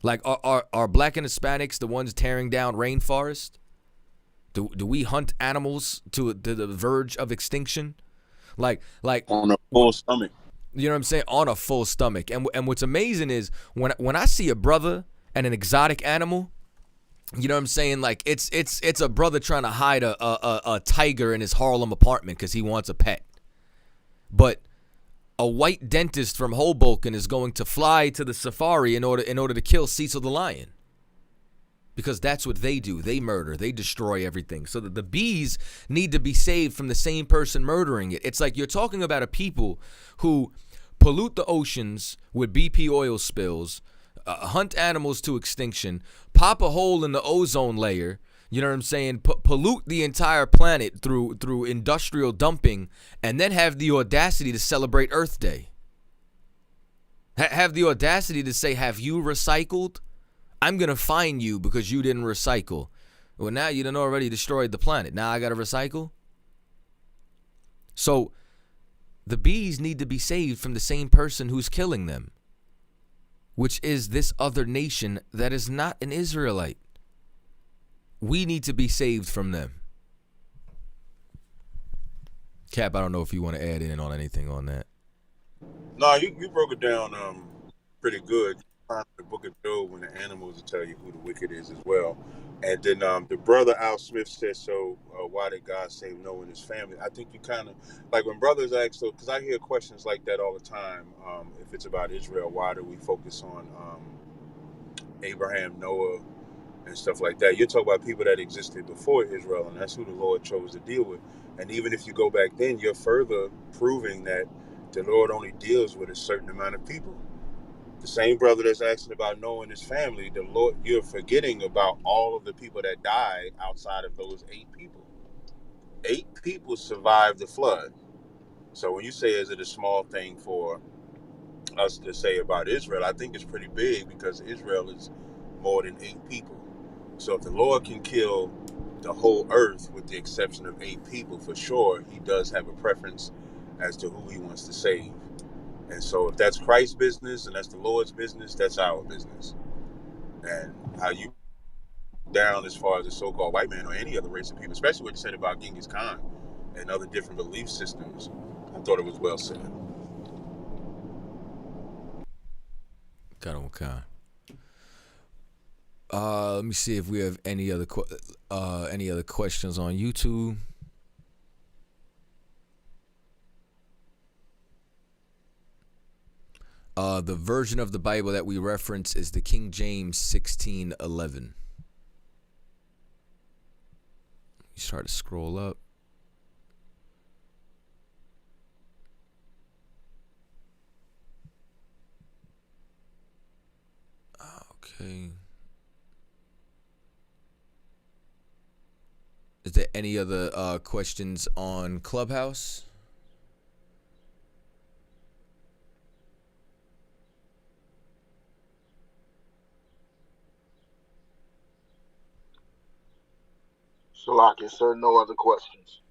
Like, are black and Hispanics the ones tearing down rainforest? Do we hunt animals to the verge of extinction? Like on a full stomach. You know what I'm saying? On a full stomach. And what's amazing is when I see a brother and an exotic animal, you know what I'm saying? Like it's a brother trying to hide a tiger in his Harlem apartment because he wants a pet. But a white dentist from Hoboken is going to fly to the safari in order to kill Cecil the lion. Because that's what they do. They murder. They destroy everything. So that the bees need to be saved from the same person murdering it. It's like you're talking about a people who pollute the oceans with BP oil spills, hunt animals to extinction, pop a hole in the ozone layer, you know what I'm saying, pollute the entire planet through industrial dumping, and then have the audacity to celebrate Earth Day. Have the audacity to say, have you recycled? I'm going to fine you because you didn't recycle. Well, now you done already destroyed the planet. Now I got to recycle? So the bees need to be saved from the same person who's killing them, which is this other nation that is not an Israelite. We need to be saved from them. Cap, I don't know if you want to add in on anything on that. No, you broke it down pretty good. The book of Job when the animals will tell you who the wicked is as well. And then the brother Al Smith said, so why did God save Noah and his family? I think you kind of, like when brothers ask, so because I hear questions like that all the time. If it's about Israel, why do we focus on Abraham, Noah, and stuff like that? You're talking about people that existed before Israel, and that's who the Lord chose to deal with. And even if you go back then, you're further proving that the Lord only deals with a certain amount of people. The same brother that's asking about Noah and his family, the Lord, you're forgetting about all of the people that died outside of those 8 people. 8 people survived the flood. So when you say, is it a small thing for us to say about Israel? I think it's pretty big because Israel is more than 8 people. So if the Lord can kill the whole earth with the exception of 8 people, for sure, he does have a preference as to who he wants to save. And so if that's Christ's business and that's the Lord's business, that's our business. And how you down as far as the so-called white man or any other race of people, especially what you said about Genghis Khan and other different belief systems, I thought it was well said. Got on Khan. Let me see if we have any other questions on YouTube. The version of the Bible that we reference is the King James 16:11. You start to scroll up. Okay. Is there any other questions on Clubhouse? Salakia, sir. No other questions.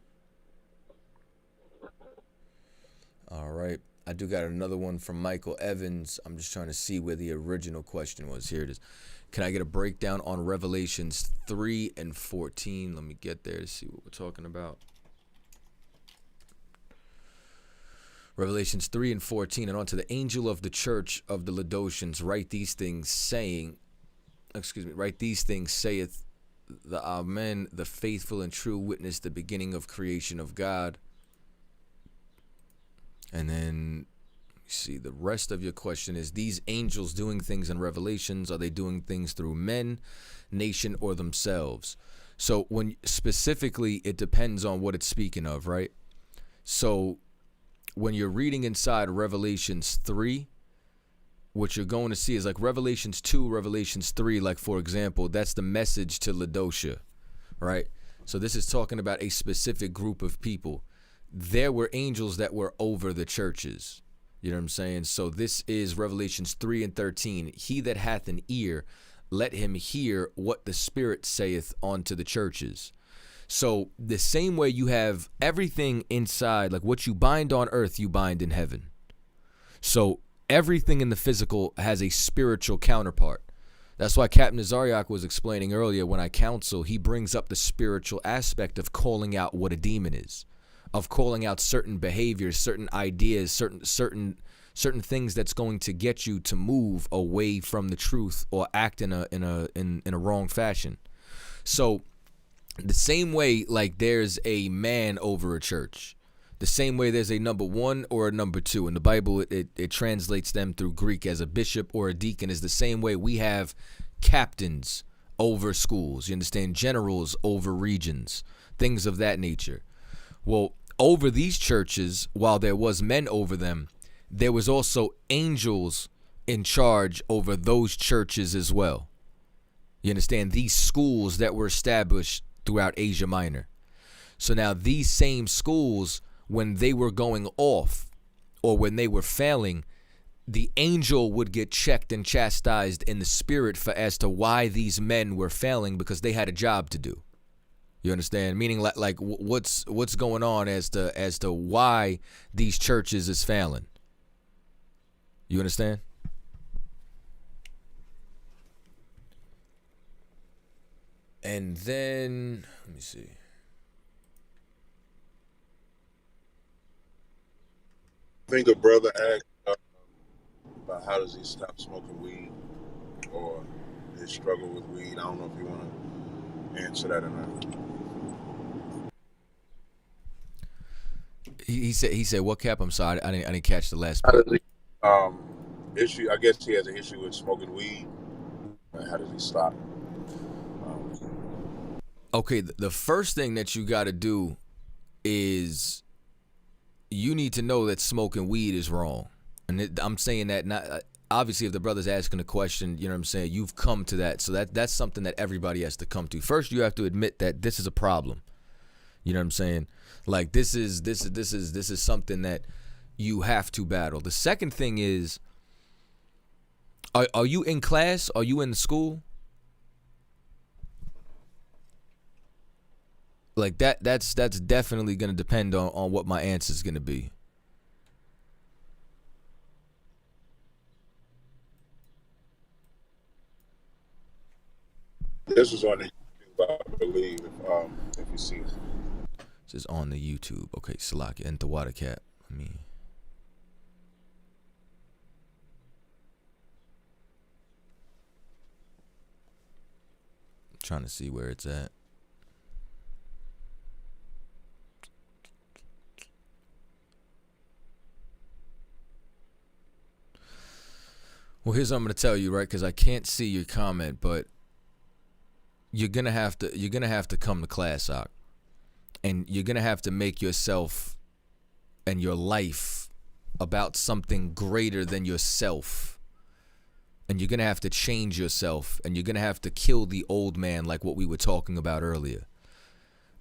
All right. I do got another one from Michael Evans. I'm just trying to see where the original question was. Here it is. Can I get a breakdown on Revelations 3 and 14? Let me get there to see what we're talking about. Revelations 3 and 14. And unto the angel of the church of the Laodiceans write these things saith the Amen, the faithful and true witness, the beginning of creation of God. And then, see, the rest of your question is, these angels doing things in Revelations, are they doing things through men, nation, or themselves? So when specifically, it depends on what it's speaking of, right? So when you're reading inside Revelations 3, what you're going to see is like Revelations 2, Revelations 3, like, for example, that's the message to Laodicea, right? So this is talking about a specific group of people. There were angels that were over the churches. You know what I'm saying? So this is Revelations 3 and 13. He that hath an ear, let him hear what the Spirit saith unto the churches. So the same way you have everything inside, like what you bind on earth, you bind in heaven. So everything in the physical has a spiritual counterpart. That's why Captain Nazariak was explaining earlier, when I counsel, he brings up the spiritual aspect of calling out what a demon is, of calling out certain behaviors, certain ideas, certain things that's going to get you to move away from the truth or act in a wrong fashion. So the same way, like, there's a man over a church, the same way there's a number one or a number two. In the Bible, it translates them through Greek as a bishop or a deacon, is the same way we have captains over schools, you understand, generals over regions, things of that nature. Well, over these churches, while there was men over them, there was also angels in charge over those churches as well. You understand? These schools that were established throughout Asia Minor. So now these same schools, when they were going off or when they were failing, the angel would get checked and chastised in the spirit for as to why these men were failing, because they had a job to do. You understand? Meaning, like what's going on as to why these churches is failing. You understand? And then, let me see. I think a brother asked about how does he stop smoking weed, or his struggle with weed. I don't know if you want to answer that or not. He said what, Cap? I'm sorry, I didn't catch the last How part. does he- Issue. I guess he has an issue with smoking weed. How does he stop? Okay, the first thing that you got to do is you need to know that smoking weed is wrong. And I'm saying that not obviously, if the brother's asking a question, you know what I'm saying, you've come to that. So that's something that everybody has to come to. First, you have to admit that this is a problem. You know what I'm saying? Like, this is something that you have to battle. The second thing is, are you in class? Are you in school? Like that's definitely going to depend on what my answer is going to be. This is on the YouTube, I believe, if you see it. This is on the YouTube. Okay, Salaki and the Water Cat. Let me. Trying to see where it's at. Well, here's what I'm going to tell you, right? Because I can't see your comment, but you're gonna have to come to class, Ak, and you're gonna have to make yourself and your life about something greater than yourself. And you're going to have to change yourself, and you're going to have to kill the old man, like what we were talking about earlier.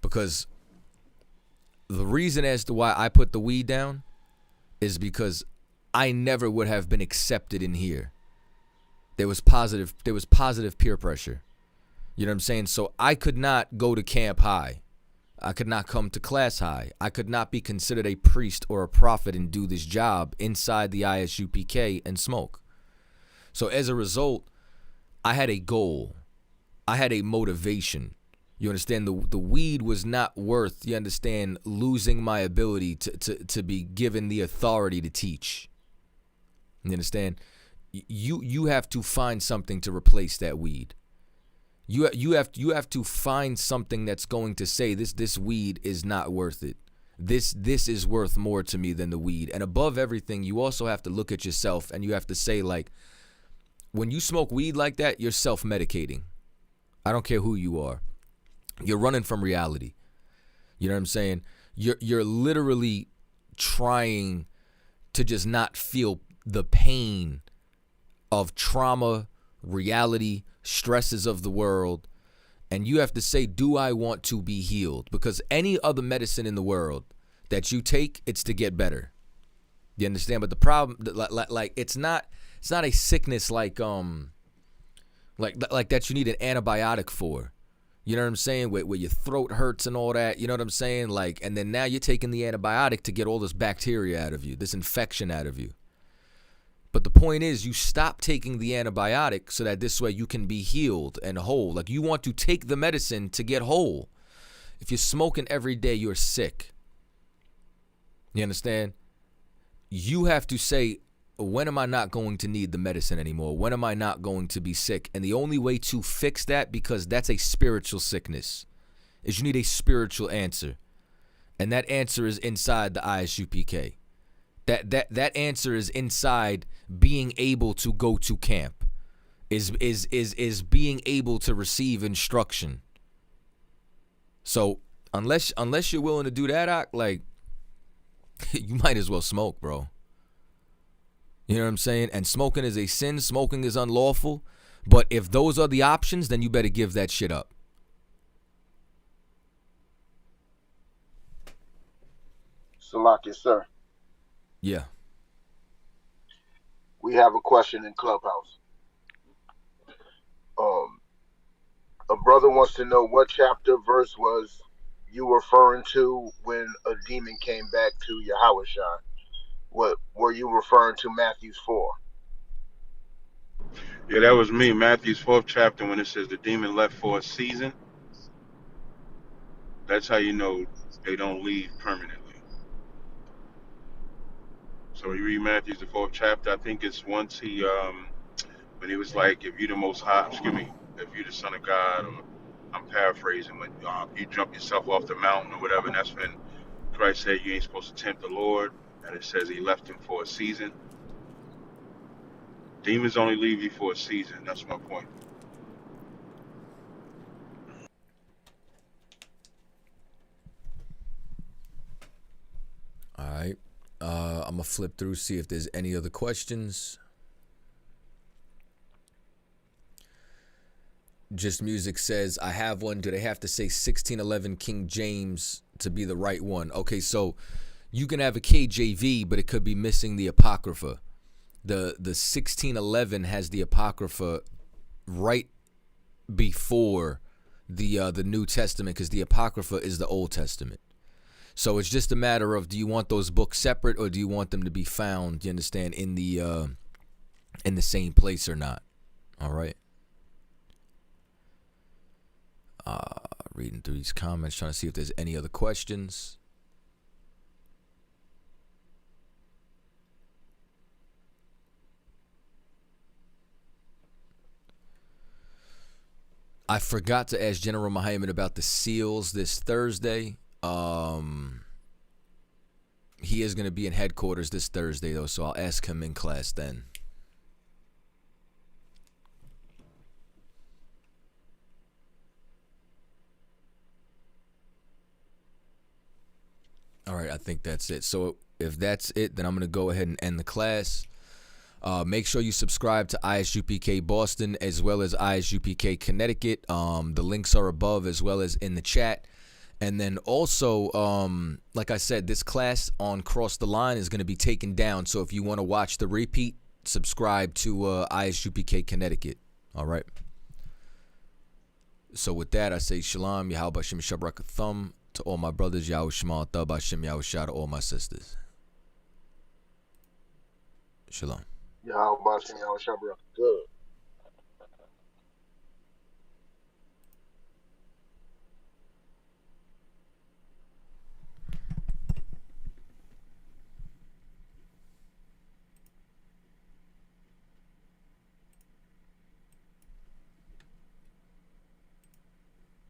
Because the reason as to why I put the weed down is because I never would have been accepted in here. There was positive peer pressure. You know what I'm saying? So I could not go to camp high. I could not come to class high. I could not be considered a priest or a prophet and do this job inside the ISUPK and smoke. So as a result, I had a goal. I had a motivation. You understand? The weed was not worth, you understand, losing my ability to be given the authority to teach. You understand? You have to find something to replace that weed. You have to find something that's going to say this weed is not worth it. This is worth more to me than the weed. And above everything, you also have to look at yourself and you have to say, like, when you smoke weed like that, you're self-medicating. I don't care who you are. You're running from reality. You know what I'm saying? You're literally trying to just not feel the pain of trauma, reality, stresses of the world. And you have to say, do I want to be healed? Because any other medicine in the world that you take, it's to get better. You understand? But the problem, like it's not a sickness like that you need an antibiotic for. You know what I'm saying? Where your throat hurts and all that. You know what I'm saying? Like, and then now you're taking the antibiotic to get all this bacteria out of you, this infection out of you. But the point is, you stop taking the antibiotic so that this way you can be healed and whole. Like, you want to take the medicine to get whole. If you're smoking every day, you're sick. You understand? You have to say, when am I not going to need the medicine anymore? When am I not going to be sick? And the only way to fix that, because that's a spiritual sickness, is you need a spiritual answer. And that answer is inside the ISUPK. That answer is inside being able to go to camp, is being able to receive instruction. So unless you're willing to do that, like, you might as well smoke, bro. You know what I'm saying? And smoking is a sin. Smoking is unlawful. But if those are the options, then you better give that shit up. Salaki, sir. Yeah. We have a question in Clubhouse. A brother wants to know what chapter verse was you referring to when a demon came back to Yahushua. What were you referring to? Matthew 4. Yeah, that was me. Matthew's 4th chapter, when it says the demon left for a season. That's how you know they don't leave permanently. So when you read Matthew's the 4th chapter, I think it's once he, when he was like, if you the most high, if you the son of God, or I'm paraphrasing, when you jump yourself off the mountain or whatever, and that's when Christ said you ain't supposed to tempt the Lord, and it says he left him for a season. Demons only leave you for a season. That's my point. All right. I'm going to flip through, see if there's any other questions. Just Music says, I have one. Do they have to say 1611 King James to be the right one? Okay, so you can have a KJV, but it could be missing the Apocrypha. The 1611 has the Apocrypha right before the New Testament, because the Apocrypha is the Old Testament. So it's just a matter of, do you want those books separate, or do you want them to be found, you understand, in the same place or not? All right. Reading through these comments, trying to see if there's any other questions. I forgot to ask General Muhammad about the seals this Thursday. He is going to be in headquarters this Thursday, though, so I'll ask him in class then. All right, I think that's it. So if that's it, then I'm going to go ahead and end the class. Make sure you subscribe to ISUPK Boston as well as ISUPK Connecticut. The links are above as well as in the chat. And then also, like I said, this class on Cross the Line is going to be taken down. So if you want to watch the repeat, subscribe to ISUPK Connecticut. All right. So with that, I say shalom, Yahweh Bashem Shabrak to all my brothers, Yahweh Shema Thab Bashem Yahweh Shah to all my sisters. Shalom. Yahweh Bashem Yahweh Shabrak. Good.